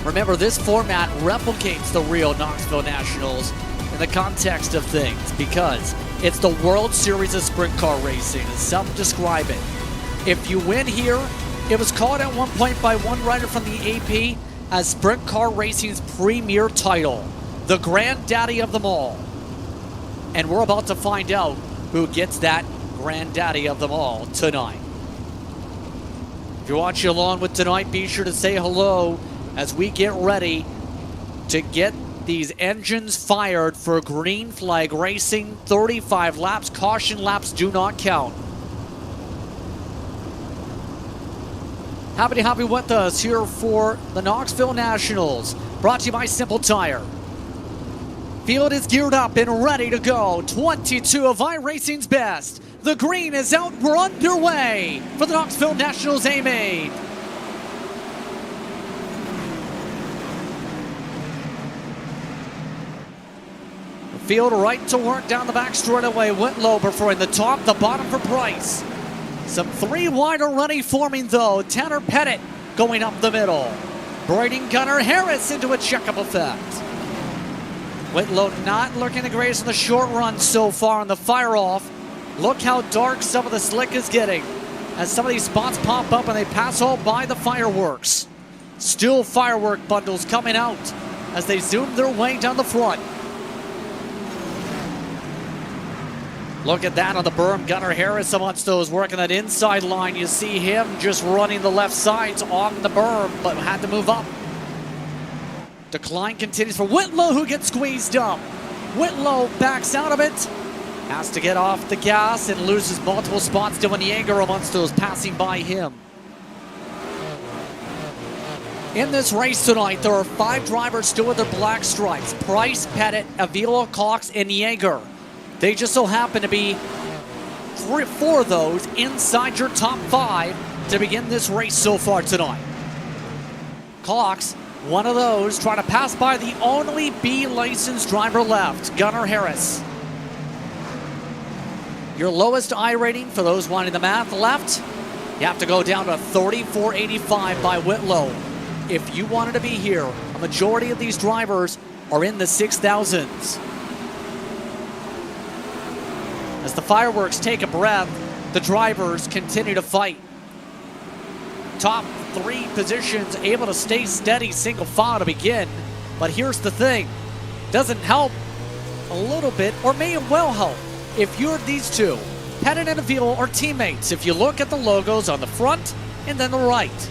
Remember, this format replicates the real Knoxville Nationals in the context of things because it's the World Series of Sprint Car Racing, as some describe it. If you win here, it was called at one point by one writer from the AP as Sprint Car Racing's premier title, the granddaddy of them all. And we're about to find out who gets that granddaddy of them all tonight. If you're watching along with tonight, be sure to say hello as we get ready to get these engines fired for green flag racing. 35 laps, caution laps do not count. Happy to have you with us here for the Knoxville Nationals, brought to you by Simple Tire. Field is geared up and ready to go. 22 of iRacing's best. The green is out, we're underway for the Knoxville Nationals A-Main. Field right to work down the back straightaway. Whitlow preferring the top, the bottom for Price. Some 3 wide already forming though. Tanner Pettit going up the middle. Braden Gunnar Harris into a checkup effect. Whitlow not looking the greatest in the short run so far on the fire off. Look how dark some of the slick is getting as some of these spots pop up and they pass all by the fireworks. Still firework bundles coming out as they zoom their way down the front. Look at that on the berm. Gunnar Harris amongst those working that inside line. You see him just running the left sides on the berm, but had to move up. Decline continues for Whitlow, who gets squeezed up. Whitlow backs out of it. Has to get off the gas and loses multiple spots. Dylan Yeager amongst those passing by him. In this race tonight, there are 5 drivers still with their black stripes. Price, Pettit, Avila, Cox, and Yeager. They just so happen to be 3 or 4 of those inside your top 5 to begin this race so far tonight. Cox, one of those, trying to pass by the only B licensed driver left, Gunnar Harris. Your lowest I rating for those wanting the math left, you have to go down to 34.85 by Whitlow. If you wanted to be here, a majority of these drivers are in the 6,000s. As the fireworks take a breath, the drivers continue to fight. Top 3 positions able to stay steady single file to begin. But here's the thing, doesn't help a little bit, or may well help, if you're these two. Pettit and Avila are teammates if you look at the logos on the front and then the right.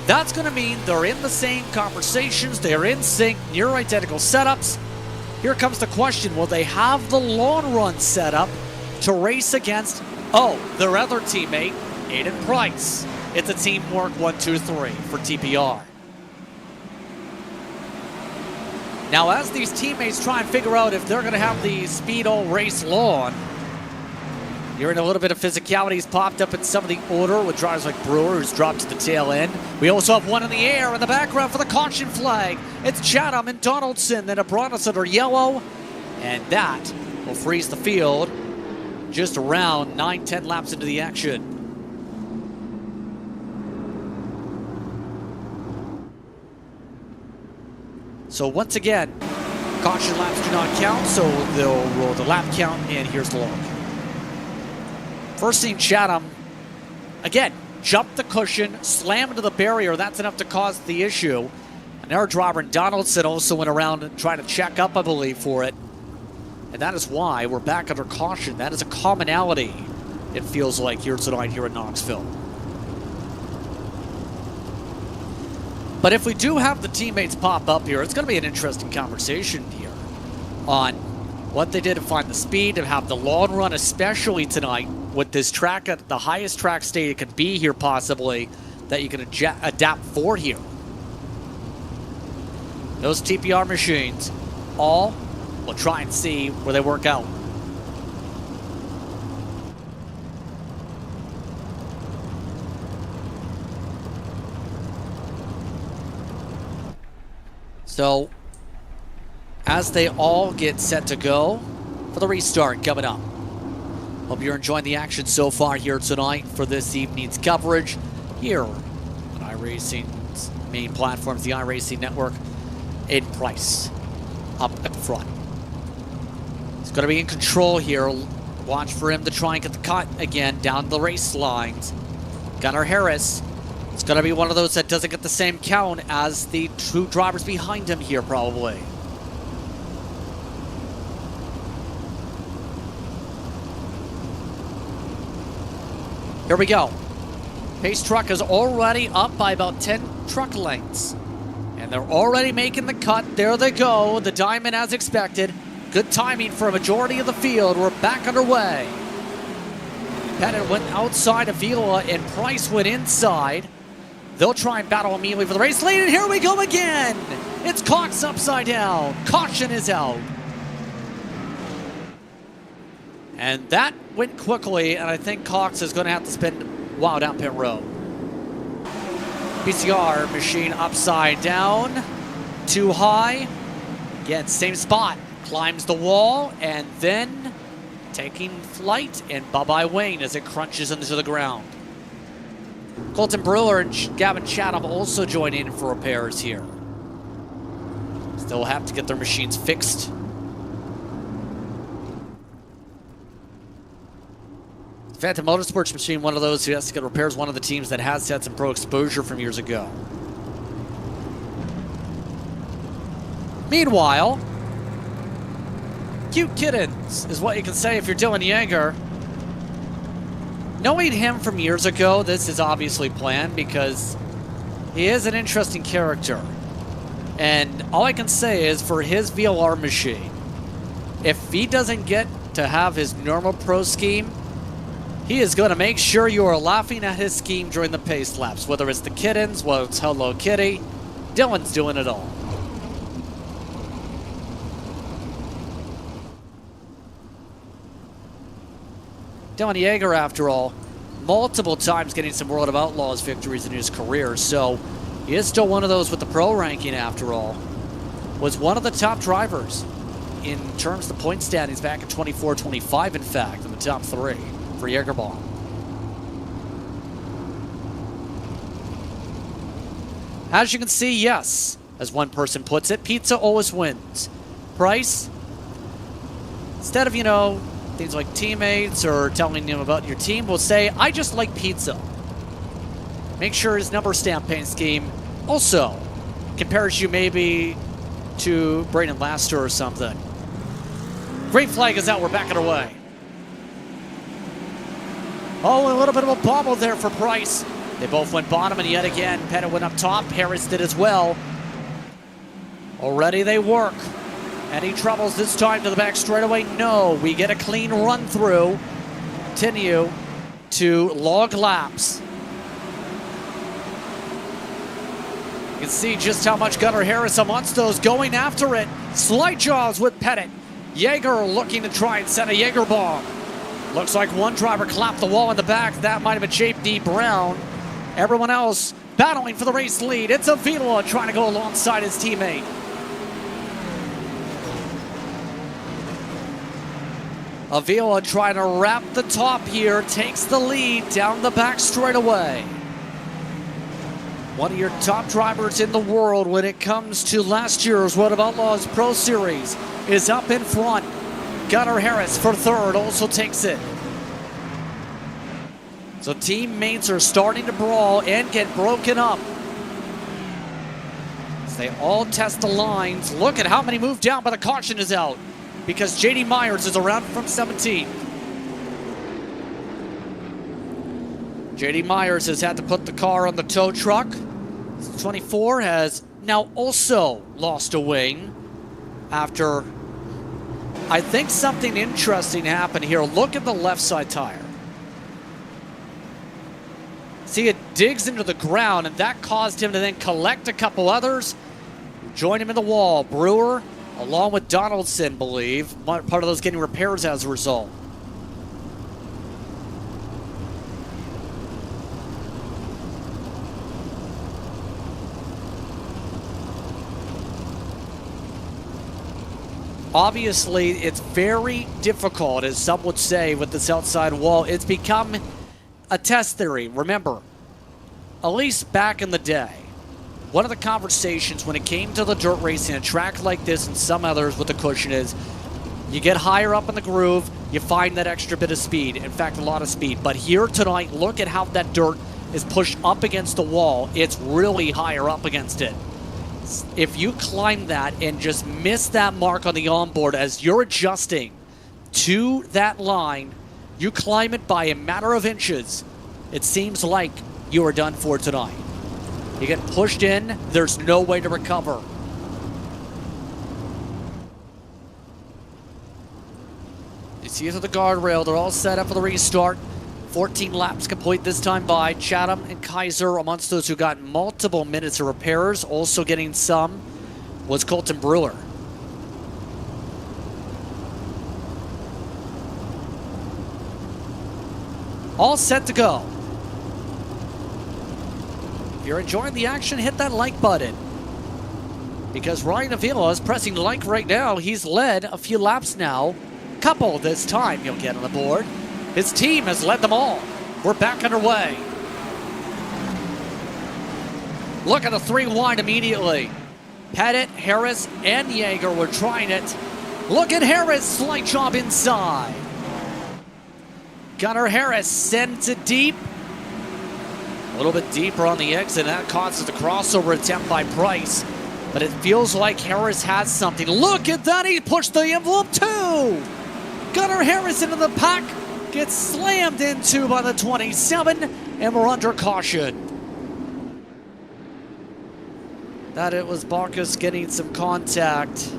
That's going to mean they're in the same conversations, they're in sync, near identical setups. Here comes the question, will they have the long run set up to race against, their other teammate, Aiden Price? It's a teamwork 1-2-3 for TPR. Now, as these teammates try and figure out if they're going to have the speed all race long, you're in a little bit of physicality has popped up in some of the order with drivers like Brewer, who's dropped to the tail end. We also have one in the air in the background for the caution flag. It's Chatham and Donaldson that have brought us under yellow, and that will freeze the field just around 9-10 laps into the action. So once again, Caution laps do not count, so they'll roll the lap count, and here's the log. First seen Chatham, again, jumped the cushion, slammed into the barrier. That's enough to cause the issue. And our driver, Donaldson, also went around and tried to check up, I believe, for it. And that is why we're back under caution. That is a commonality, it feels like, here tonight here at Knoxville. But if we do have the teammates pop up here, it's going to be an interesting conversation here on what they did to find the speed, to have the long run, especially tonight with this track at the highest track state it could be here possibly, that you can adapt for here. Those TPR machines, all we'll try and see where they work out. So, as they all get set to go for the restart coming up. Hope you're enjoying the action so far here tonight for this evening's coverage here on iRacing's main platforms, the iRacing Network. Aiden Price up at the front. He's going to be in control here. Watch for him to try and get the cut again down the race lines. Gunnar Harris. It's going to be one of those that doesn't get the same count as the two drivers behind him here, probably. Here we go. Pace truck is already up by about 10 truck lengths. And they're already making the cut. There they go. The diamond as expected. Good timing for a majority of the field. We're back underway. Pettit went outside of Vila and Price went inside. They'll try and battle immediately for the race lead, and here we go again. It's Cox upside down. Caution is out. And that went quickly, and I think Cox is going to have to spend a while down pit road. PCR machine upside down. Too high. Again, same spot. Climbs the wall, and then taking flight, and bye-bye Wayne as it crunches into the ground. Colton Brewer and Gavin Chatham also join in for repairs here. Still have to get their machines fixed. Phantom Motorsports machine, one of those who has to get repairs, one of the teams that has had some pro exposure from years ago. Meanwhile, cute kittens is what you can say if you're Dylan Yeager. Knowing him from years ago, this is obviously planned because he is an interesting character. And all I can say is for his VLR machine, if he doesn't get to have his normal pro scheme, he is going to make sure you are laughing at his scheme during the pace laps. Whether it's the kittens, whether it's Hello Kitty, Dylan's doing it all. Dylan Yeager, after all, multiple times getting some World of Outlaws victories in his career, so he is still one of those with the pro ranking, after all. Was one of the top drivers in terms of the point standings back in 24-25, in fact, in the top three for Yeagerball. As you can see, yes, as one person puts it, pizza always wins. Price, instead of, things like teammates or telling him about your team, will say, I just like pizza. Make sure his number stamp paint scheme also compares you maybe to Braden Laster or something. Green flag is out. We're back underway. Oh, a little bit of a bobble there for Price. They both went bottom, and yet again, Pettit went up top. Harris did as well. Already they work. Any troubles this time to the back straightaway? No. We get a clean run through. Continue to log laps. You can see just how much Gunnar Harris amongst those going after it. Slight jaws with Pettit. Yeager looking to try and send a Yeager bomb. Looks like one driver clapped the wall in the back. That might have been Shape D. Brown. Everyone else battling for the race lead. It's Avila trying to go alongside his teammate. Avila trying to wrap the top here. Takes the lead down the back straightaway. One of your top drivers in the world when it comes to last year's World of Outlaws Pro Series is up in front. Gunnar Harris for third also takes it. So teammates are starting to brawl and get broken up. As they all test the lines. Look at how many moved down, but the caution is out because JD Myers is around from 17. JD Myers has had to put the car on the tow truck. 24 has now also lost a wing after, I think something interesting happened here. Look at the left side tire. See, it digs into the ground, and that caused him to then collect a couple others, join him in the wall. Brewer, along with Donaldson, believe, part of those getting repairs as a result. Obviously, it's very difficult, as some would say, with this outside wall. It's become a test theory. Remember, at least back in the day, one of the conversations when it came to the dirt racing, a track like this and some others with the cushion is, you get higher up in the groove, you find that extra bit of speed. In fact, a lot of speed. But here tonight, look at how that dirt is pushed up against the wall. It's really higher up against it. If you climb that and just miss that mark on the onboard as you're adjusting to that line, you climb it by a matter of inches, it seems like you are done for tonight. You get pushed in, there's no way to recover. You see it to the guardrail, they're all set up for the restart. 14 laps complete this time by Chatham and Kaiser. Amongst those who got multiple minutes of repairs, also getting some, was Colton Brewer. All set to go. If you're enjoying the action, hit that like button. Because Ryan Avila is pressing like right now. He's led a few laps now. Couple this time he'll get on the board. His team has led them all. We're back underway. Look at the three wide immediately. Pettit, Harris, and Yeager were trying it. Look at Harris, slight job inside. Gunnar Harris sends it deep. A little bit deeper on the exit. That causes the crossover attempt by Price. But it feels like Harris has something. Look at that, he pushed the envelope too. Gunnar Harris into the pack. Gets slammed into by the 27, and we're under caution. That it was Bacchus getting some contact,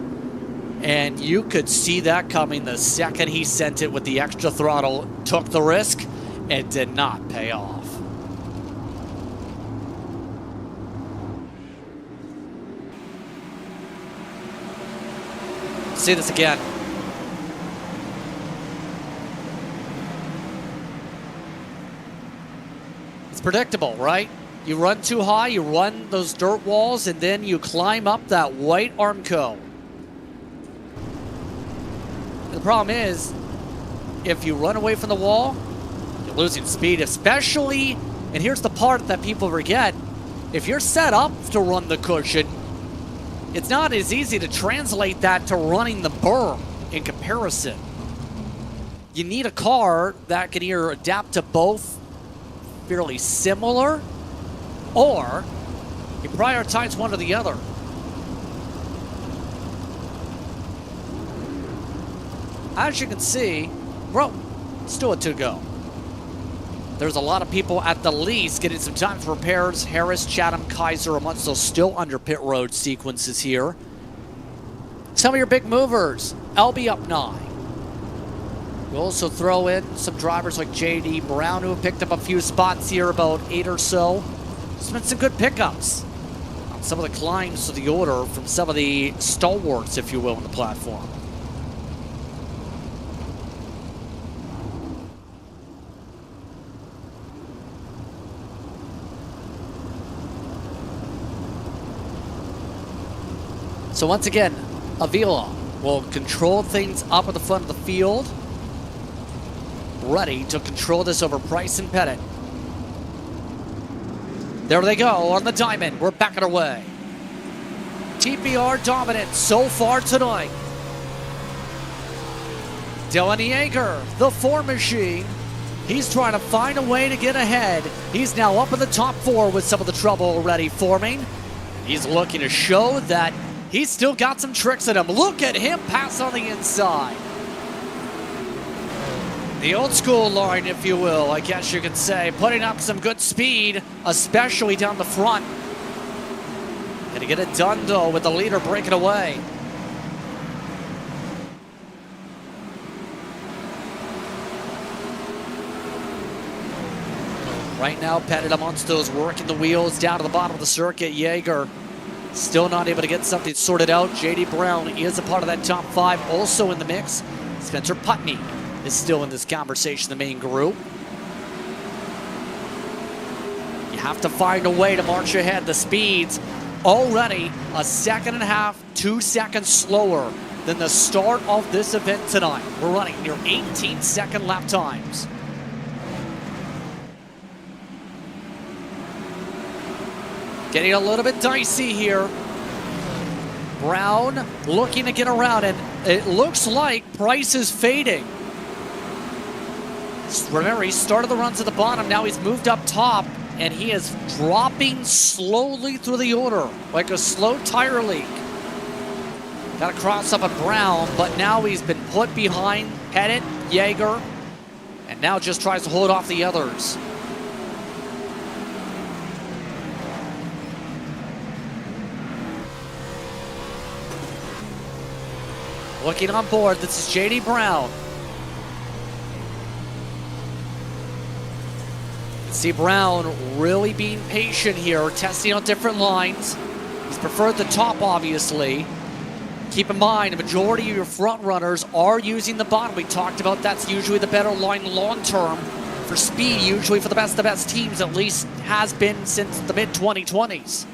and you could see that coming the second he sent it with the extra throttle. Took the risk, it did not pay off. See this again. Predictable, right? You run too high, you run those dirt walls, and then you climb up that white Armco. The problem is, if you run away from the wall, you're losing speed, especially, and here's the part that people forget, if you're set up to run the cushion, it's not as easy to translate that to running the berm in comparison. You need a car that can either adapt to both fairly similar, or you prioritize one or the other. As you can see, bro, still a 2 to go. There's a lot of people at the least getting some time for repairs. Harris, Chatham, Kaiser amongst those still under pit road sequences here. Some of your big movers, LB up 9. We'll also throw in some drivers like JD Brown, who have picked up a few spots here, about 8 or so. There's been some good pickups on some of the climbs to the order from some of the stalwarts, if you will, on the platform. So once again, Avila will control things up at the front of the field. Ready to control this over Price and Pettit. There they go on the diamond. We're backing away. TPR dominant so far tonight. Dylan Yeager, the 4 machine. He's trying to find a way to get ahead. He's now up in the top 4 with some of the trouble already forming. He's looking to show that he's still got some tricks in him. Look at him pass on the inside. The old school line, if you will, I guess you could say, putting up some good speed, especially down the front. Gonna get it done, though, with the leader breaking away. Right now, Pettit amongst those working the wheels down to the bottom of the circuit. Yeager still not able to get something sorted out. J.D. Brown is a part of that top 5, also in the mix. Spencer Putney is still in this conversation, the main group. You have to find a way to march ahead. The speeds already a 1.5 seconds, 2 seconds slower than the start of this event tonight. We're running near 18-second lap times. Getting a little bit dicey here. Brown looking to get around, and it looks like Price is fading. Remember, he started the runs at the bottom, now he's moved up top, and he is dropping slowly through the order, like a slow tire leak. Got to cross up at Brown, but now he's been put behind Pettit, Yeager, and now just tries to hold off the others. Looking on board, this is J.D. Brown. See Brown really being patient here, testing on different lines. He's preferred the top, obviously. Keep in mind, the majority of your front runners are using the bottom. We talked about that's usually the better line long term for speed, usually for the best teams, at least has been since the mid-2020s.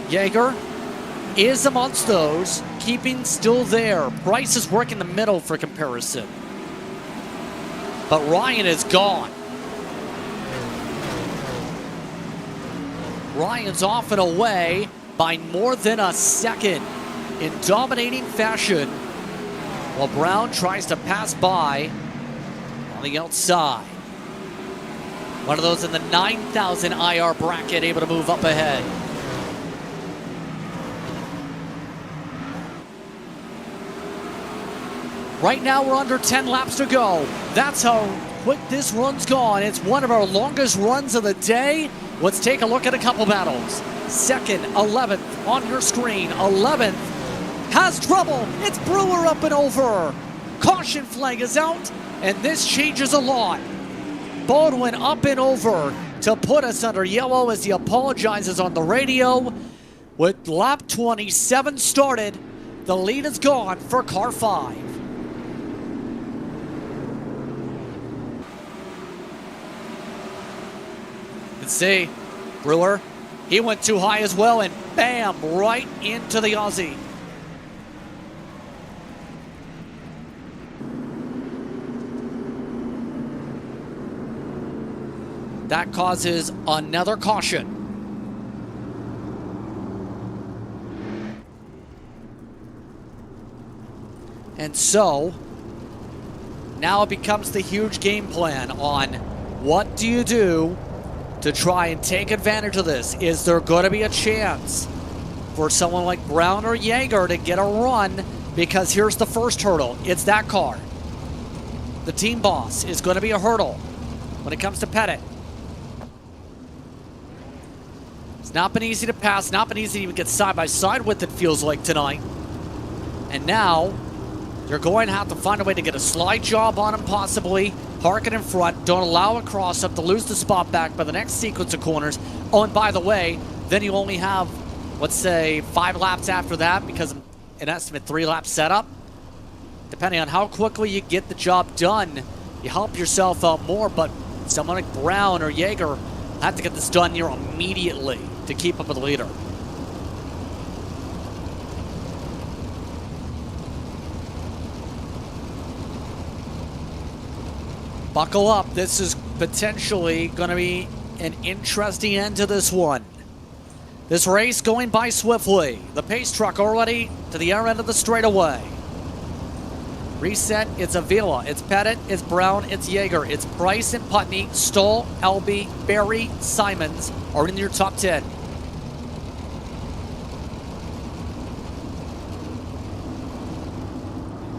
Yeager is amongst those, keeping still there. Price is working the middle for comparison. But Ryan is gone. Ryan's off and away by more than a second in dominating fashion, while Brown tries to pass by on the outside. One of those in the 9,000 IR bracket, able to move up ahead. Right now we're under 10 laps to go. That's how quick this run's gone. It's one of our longest runs of the day. Let's take a look at a couple battles. Second, 11th on your screen. 11th has trouble. It's Brewer up and over. Caution flag is out, and this changes a lot. Baldwin up and over to put us under yellow as he apologizes on the radio. With lap 27 started, the lead is gone for car 5. Let's see, Brewer, he went too high as well, and bam, right into the Aussie. That causes another caution. And so, now it becomes the huge game plan on what do you do to try and take advantage of this. Is there going to be a chance for someone like Brown or Yeager to get a run? Because here's the first hurdle. It's that car. The team boss is going to be a hurdle when it comes to Pettit. It's not been easy to pass, not been easy to even get side by side with, it feels like tonight. And now you're going to have to find a way to get a slide job on him, possibly. Park it in front. Don't allow a cross up to lose the spot back by the next sequence of corners. Oh, and by the way, then you only have, let's say, 5 laps after that, because an estimate 3 lap setup. Depending on how quickly you get the job done, you help yourself out more. But someone like Brown or Yeager have to get this done here immediately to keep up with the leader. Buckle up. This is potentially going to be an interesting end to this one. This race going by swiftly. The pace truck already to the air end of the straightaway. Reset, it's Avila, it's Pettit, it's Brown, it's Yeager, it's Price and Putney, Stoll, Elby, Barry, Simons are in your top 10.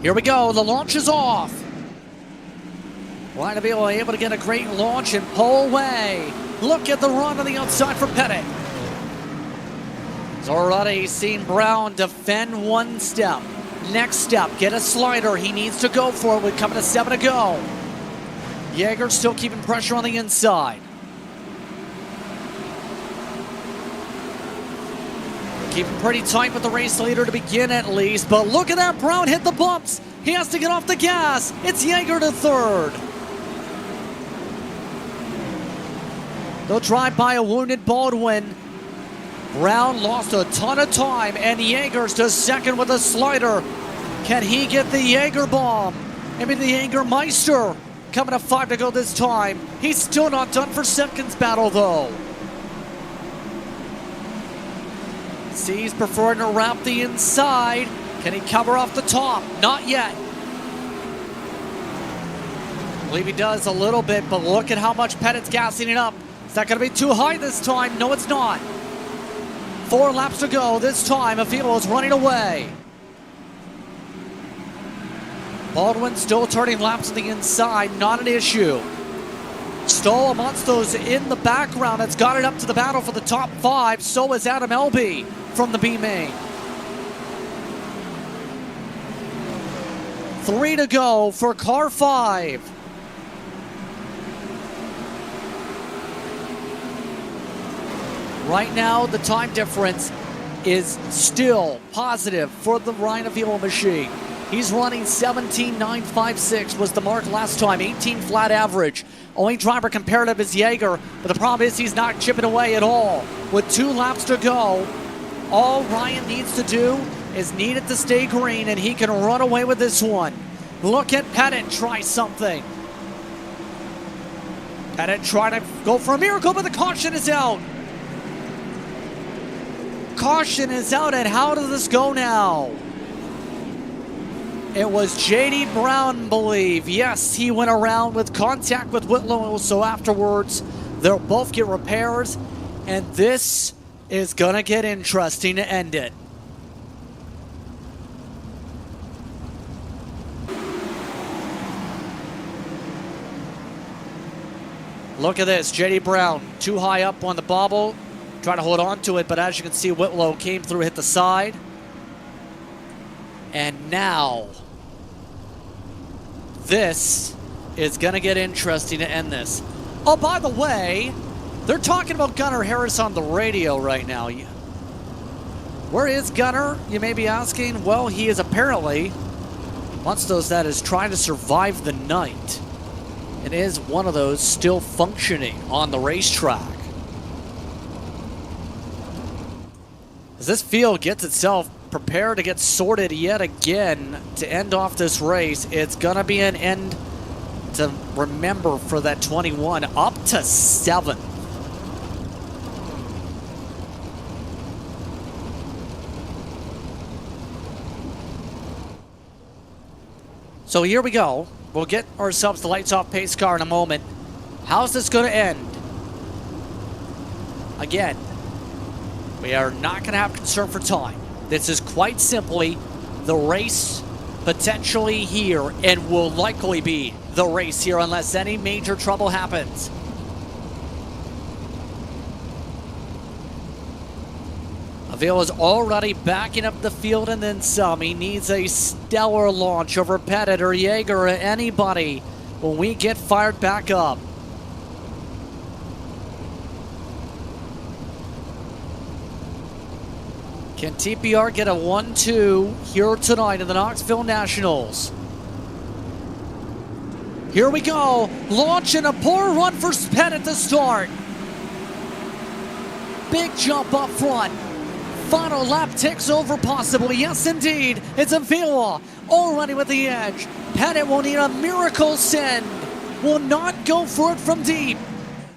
Here we go, the launch is off. Ryan Avila able to get a great launch and pull away. Look at the run on the outside for Pettit. He's already seen Brown defend one step. Next step, get a slider. He needs to go for it with coming to 7 to go. Yeager still keeping pressure on the inside. Keeping pretty tight with the race leader to begin at least, but look at that, Brown hit the bumps. He has to get off the gas. It's Yeager to third. They'll drive by a wounded Baldwin. Brown lost a ton of time, and Yeager's to second with a slider. Can he get the Yeager bomb? Maybe the Yeager Meister coming to 5 to go this time. He's still not done for seconds battle though. C's preferring to wrap the inside. Can he cover off the top? Not yet. I believe he does a little bit, but look at how much Pettit's gassing it up. Is that going to be too high this time? No, it's not. 4 laps to go. This time, Avila is running away. Baldwin still turning laps to the inside. Not an issue. Stoll amongst those in the background. It's got it up to the battle for the top 5. So is Adam Elby from the B main. 3 to go for car 5. Right now, the time difference is still positive for the Ryan Avila machine. He's running 17.956 was the mark last time, 18 flat average. Only driver comparative is Yeager, but the problem is he's not chipping away at all. With 2 laps to go, all Ryan needs to do is need it to stay green, and he can run away with this one. Look at Pettit try something. Pettit trying to go for a miracle, but the caution is out. Caution is out, and how does this go now? It was J.D. Brown, believe. Yes, he went around with contact with Whitlow, so afterwards they'll both get repairs, and this is going to get interesting to end it. Look at this, J.D. Brown, too high up on the bobble. Trying to hold on to it, but as you can see, Whitlow came through, hit the side. And now, this is going to get interesting to end this. Oh, by the way, they're talking about Gunnar Harris on the radio right now. Where is Gunnar, you may be asking? Well, he is apparently, amongst those that is trying to survive the night. It is one of those still functioning on the racetrack. As this field gets itself prepared to get sorted yet again to end off this race, it's going to be an end to remember for that 21 up to 7. So here we go. We'll get ourselves the lights off pace car in a moment. How's this going to end? Again, we are not going to have concern for time. This is quite simply the race potentially here, and will likely be the race here unless any major trouble happens. Avila's already backing up the field and then some. He needs a stellar launch over Pettit or Yeager or anybody when we get fired back up. Can TPR get a 1-2 here tonight in the Knoxville Nationals? Here we go. Launch and a poor run for Pettit to start. Big jump up front. Final lap takes over possibly. Yes, indeed. It's Avila already with the edge. Pettit will need a miracle send. Will not go for it from deep.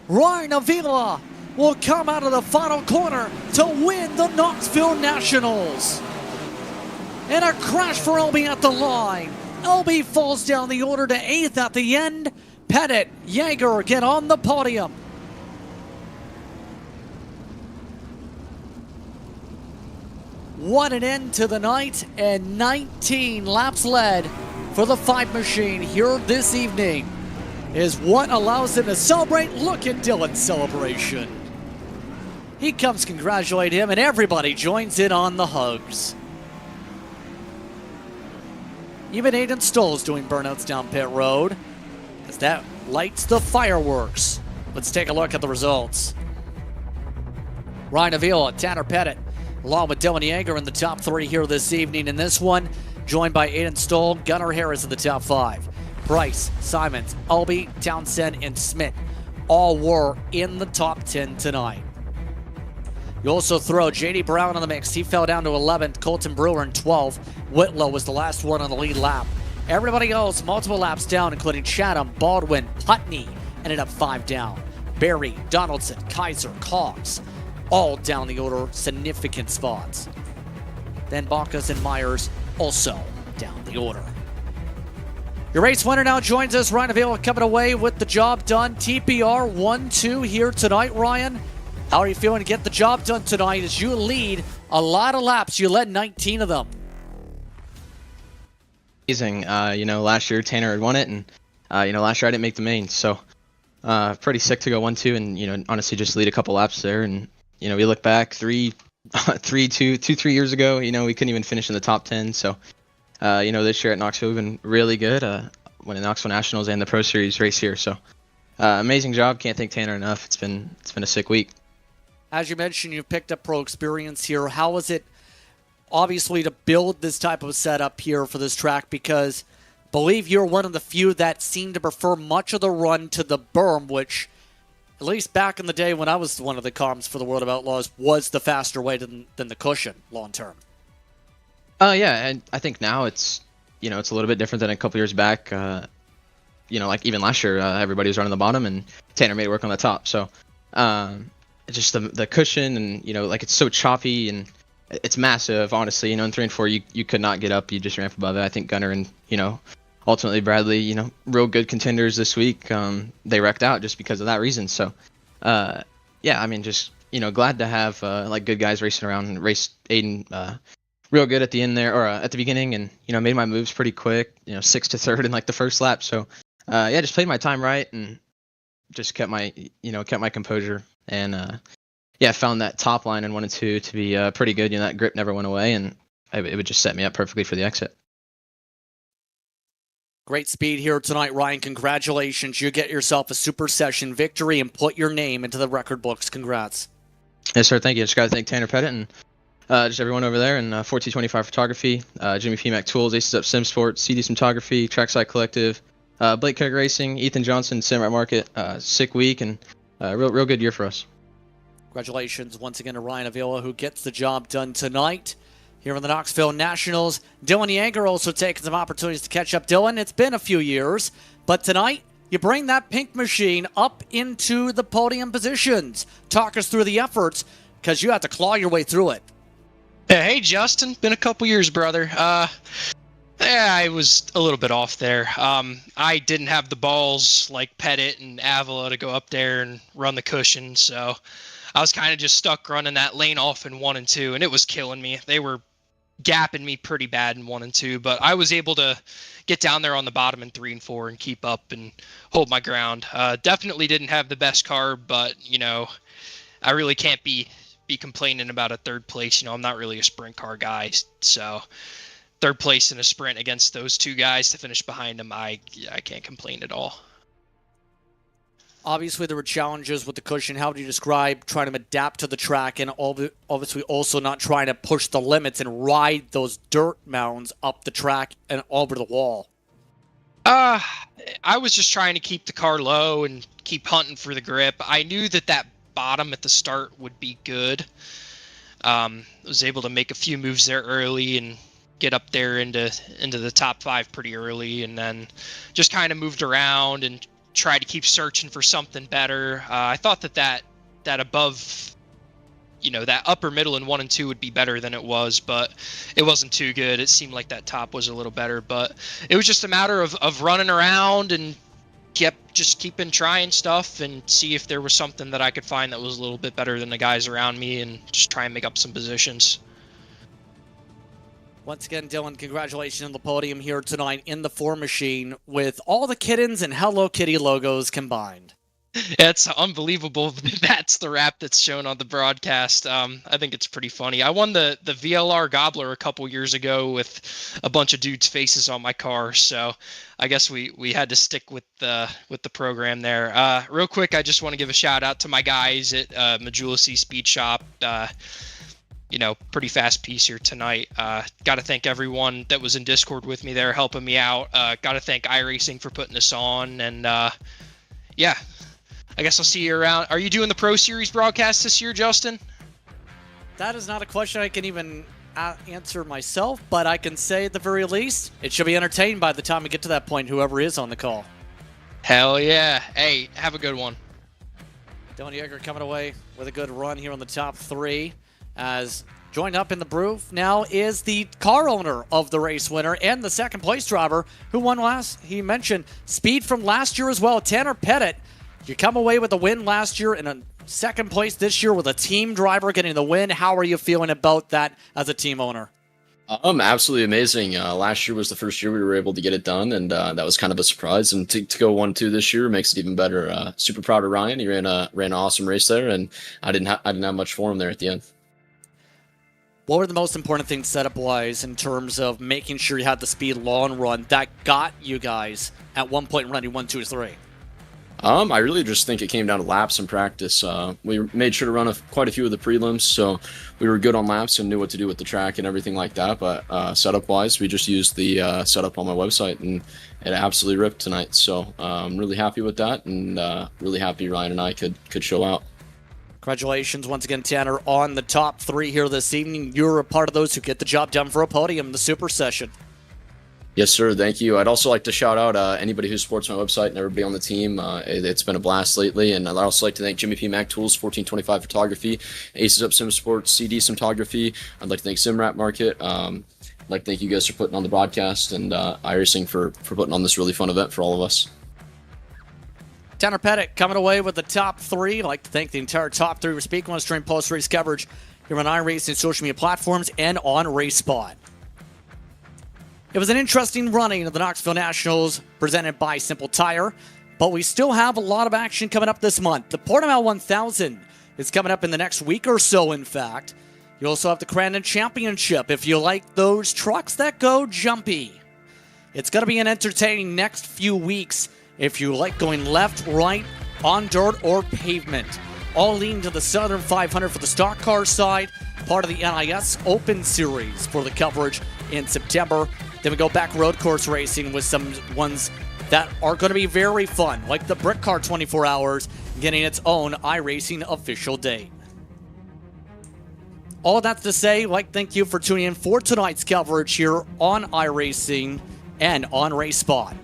Ryan Avila will come out of the final corner to win the Knoxville Nationals. And a crash for LB at the line. LB falls down the order to 8th at the end. Pettit, Yeager get on the podium. What an end to the night, and 19 laps led for the 5 machine here this evening is what allows him to celebrate. Look at Dylan's celebration. He comes to congratulate him, and everybody joins in on the hugs. Even Aiden Stoll's doing burnouts down pit road as that lights the fireworks. Let's take a look at the results. Ryan Avila, Tanner Pettit, along with Dylan Yeager in the top 3 here this evening in this one, joined by Aiden Stoll, Gunnar Harris in the top 5. Bryce, Simons, Albee, Townsend, and Smith all were in the top 10 tonight. You also throw J.D. Brown in the mix. He fell down to 11th. Colton Brewer in 12th. Whitlow was the last one on the lead lap. Everybody else, multiple laps down, including Chatham, Baldwin, Putney, ended up 5 down. Barry, Donaldson, Kaiser, Cox, all down the order, significant spots. Then Bacchus and Myers also down the order. Your race winner now joins us. Ryan Avila coming away with the job done. TPR 1-2 here tonight, Ryan. How are you feeling to get the job done tonight as you lead a lot of laps? You led 19 of them. Amazing. Last year Tanner had won it, and last year I didn't make the main, so pretty sick to go 1-2 and honestly just lead a couple laps there. And we look back 3 years ago, we couldn't even finish in the top 10. So this year at Knoxville we've been really good. Winning the Knoxville Nationals and the Pro Series race here. So amazing job. Can't thank Tanner enough. It's been a sick week. As you mentioned, you've picked up pro experience here. How was it, obviously, to build this type of setup here for this track? Because I believe you're one of the few that seem to prefer much of the run to the berm, which, at least back in the day when I was one of the comms for the World of Outlaws, was the faster way than the cushion long term. Yeah, and I think now it's it's a little bit different than a couple years back. Like even last year, everybody was running the bottom, and Tanner made it work on the top. So just the cushion, and it's so choppy, and it's massive. Honestly, in 3 and 4, you could not get up. You just ran above it. I think Gunnar and ultimately Bradley, real good contenders this week. They wrecked out just because of that reason. So just glad to have good guys racing around, and race Aiden real good at the end there, or at the beginning, and made my moves pretty quick. 6th to 3rd in the first lap. So just played my time right, and just kept my composure, and found that top line in 1 and 2 to be pretty good. That grip never went away, and it would just set me up perfectly for the exit. Great speed here tonight, Ryan. Congratulations. You get yourself a Super Session victory and put your name into the record books. Congrats. Yes, sir. Thank you. Just got to thank Tanner Pettit and just everyone over there, and 1425 Photography, Jimmy P. Mac Tools, Aces Up Sim Sports, CD Photography, Trackside Collective, Blake Cook Racing, Ethan Johnson, Samurai Market. Sick week, and real good year for us. Congratulations once again to Ryan Avila, who gets the job done tonight here in the Knoxville Nationals. Dylan Yeager also taking some opportunities to catch up. Dylan, it's been a few years, but tonight you bring that pink machine up into the podium positions. Talk us through the efforts, because you have to claw your way through it. Yeah, hey, Justin. Been a couple years, brother. I was a little bit off there. I didn't have the balls like Pettit and Avila to go up there and run the cushion, so I was kind of just stuck running that lane off in 1 and 2, and it was killing me. They were gapping me pretty bad in 1 and 2, but I was able to get down there on the bottom in 3 and 4 and keep up and hold my ground. Definitely didn't have the best car, but, I really can't be complaining about a 3rd place. I'm not really a sprint car guy, so 3rd place in a sprint against those 2 guys to finish behind them, I can't complain at all. Obviously, there were challenges with the cushion. How would you describe trying to adapt to the track, and obviously also not trying to push the limits and ride those dirt mounds up the track and over the wall? I was just trying to keep the car low and keep hunting for the grip. I knew that bottom at the start would be good. I was able to make a few moves there early and get up there into the top 5 pretty early, and then just kind of moved around and try to keep searching for something better. I thought that above, that upper middle in 1 and 2 would be better than it was, but it wasn't too good. It seemed like that top was a little better, but it was just a matter of running around and keeping trying stuff and see if there was something that I could find that was a little bit better than the guys around me, and just try and make up some positions. Once again, Dylan, congratulations on the podium here tonight in the 4 machine with all the Kittens and Hello Kitty logos combined. It's unbelievable. That's the wrap that's shown on the broadcast. I think it's pretty funny. I won the VLR Gobbler a couple years ago with a bunch of dudes' faces on my car, so I guess we had to stick with the program there. Real quick, I just want to give a shout out to my guys at Majulisi Speed Shop. Pretty fast piece here tonight. Got to thank everyone that was in Discord with me there helping me out. Got to thank iRacing for putting this on. And yeah, I guess I'll see you around. Are you doing the Pro Series broadcast this year, Justin? That is not a question I can even answer myself, but I can say at the very least, it should be entertained by the time we get to that point, whoever is on the call. Hell yeah. Hey, have a good one. Dylan Yeager coming away with a good run here on the top 3. As joined up in the booth now is the car owner of the race winner and the second place driver who won last. He mentioned speed from last year as well. Tanner Pettit, you come away with a win last year and a second place this year with a team driver getting the win. How are you feeling about that as a team owner? Absolutely amazing. Last year was the first year we were able to get it done, and that was kind of a surprise. And to go 1-2 this year makes it even better. Super proud of Ryan. He ran an awesome race there, and I didn't have much for him there at the end. What were the most important things setup-wise in terms of making sure you had the speed long run that got you guys at one point running 1, 2, 3? I really just think it came down to laps and practice. We made sure to run quite a few of the prelims, so we were good on laps and knew what to do with the track and everything like that. But setup-wise, we just used the setup on my website, and it absolutely ripped tonight. So I'm really happy with that, and really happy Ryan and I could show out. Congratulations once again, Tanner, on the top 3 here this evening. You're a part of those who get the job done for a podium in the Super Session. Yes, sir. Thank you. I'd also like to shout out anybody who supports my website and everybody on the team. It's been a blast lately. And I'd also like to thank Jimmy P. Mac Tools, 1425 Photography, Aces Up Sim Sports, CD Cinematography. I'd like to thank SimRap Market. I'd like to thank you guys for putting on the broadcast, and iRacing for putting on this really fun event for all of us. Tanner Pettit coming away with the top 3. I'd like to thank the entire top 3 for speaking on stream post-race coverage here on iRacing social media platforms and on RaceSpot. It was an interesting running of the Knoxville Nationals presented by Simple Tire, but we still have a lot of action coming up this month. The Portimao 1000 is coming up in the next week or so, in fact. You also have the Crandon Championship if you like those trucks that go jumpy. It's going to be an entertaining next few weeks if you like going left, right, on dirt, or pavement. All leading to the Southern 500 for the stock car side, part of the NIS Open Series for the coverage in September. Then we go back road course racing with some ones that are going to be very fun, like the Brick Car 24 Hours, getting its own iRacing official date. All that's to say, thank you for tuning in for tonight's coverage here on iRacing and on RaceSpot.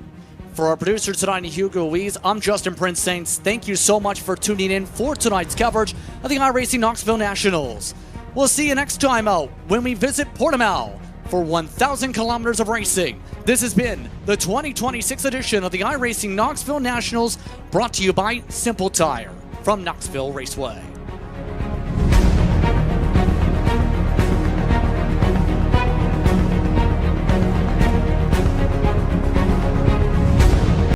For our producer tonight, Hugo Louise, I'm Justin Prince Saints. Thank you so much for tuning in for tonight's coverage of the iRacing Knoxville Nationals. We'll see you next time out when we visit Portimao for 1,000 kilometers of racing. This has been the 2026 edition of the iRacing Knoxville Nationals, brought to you by Simple Tire from Knoxville Raceway.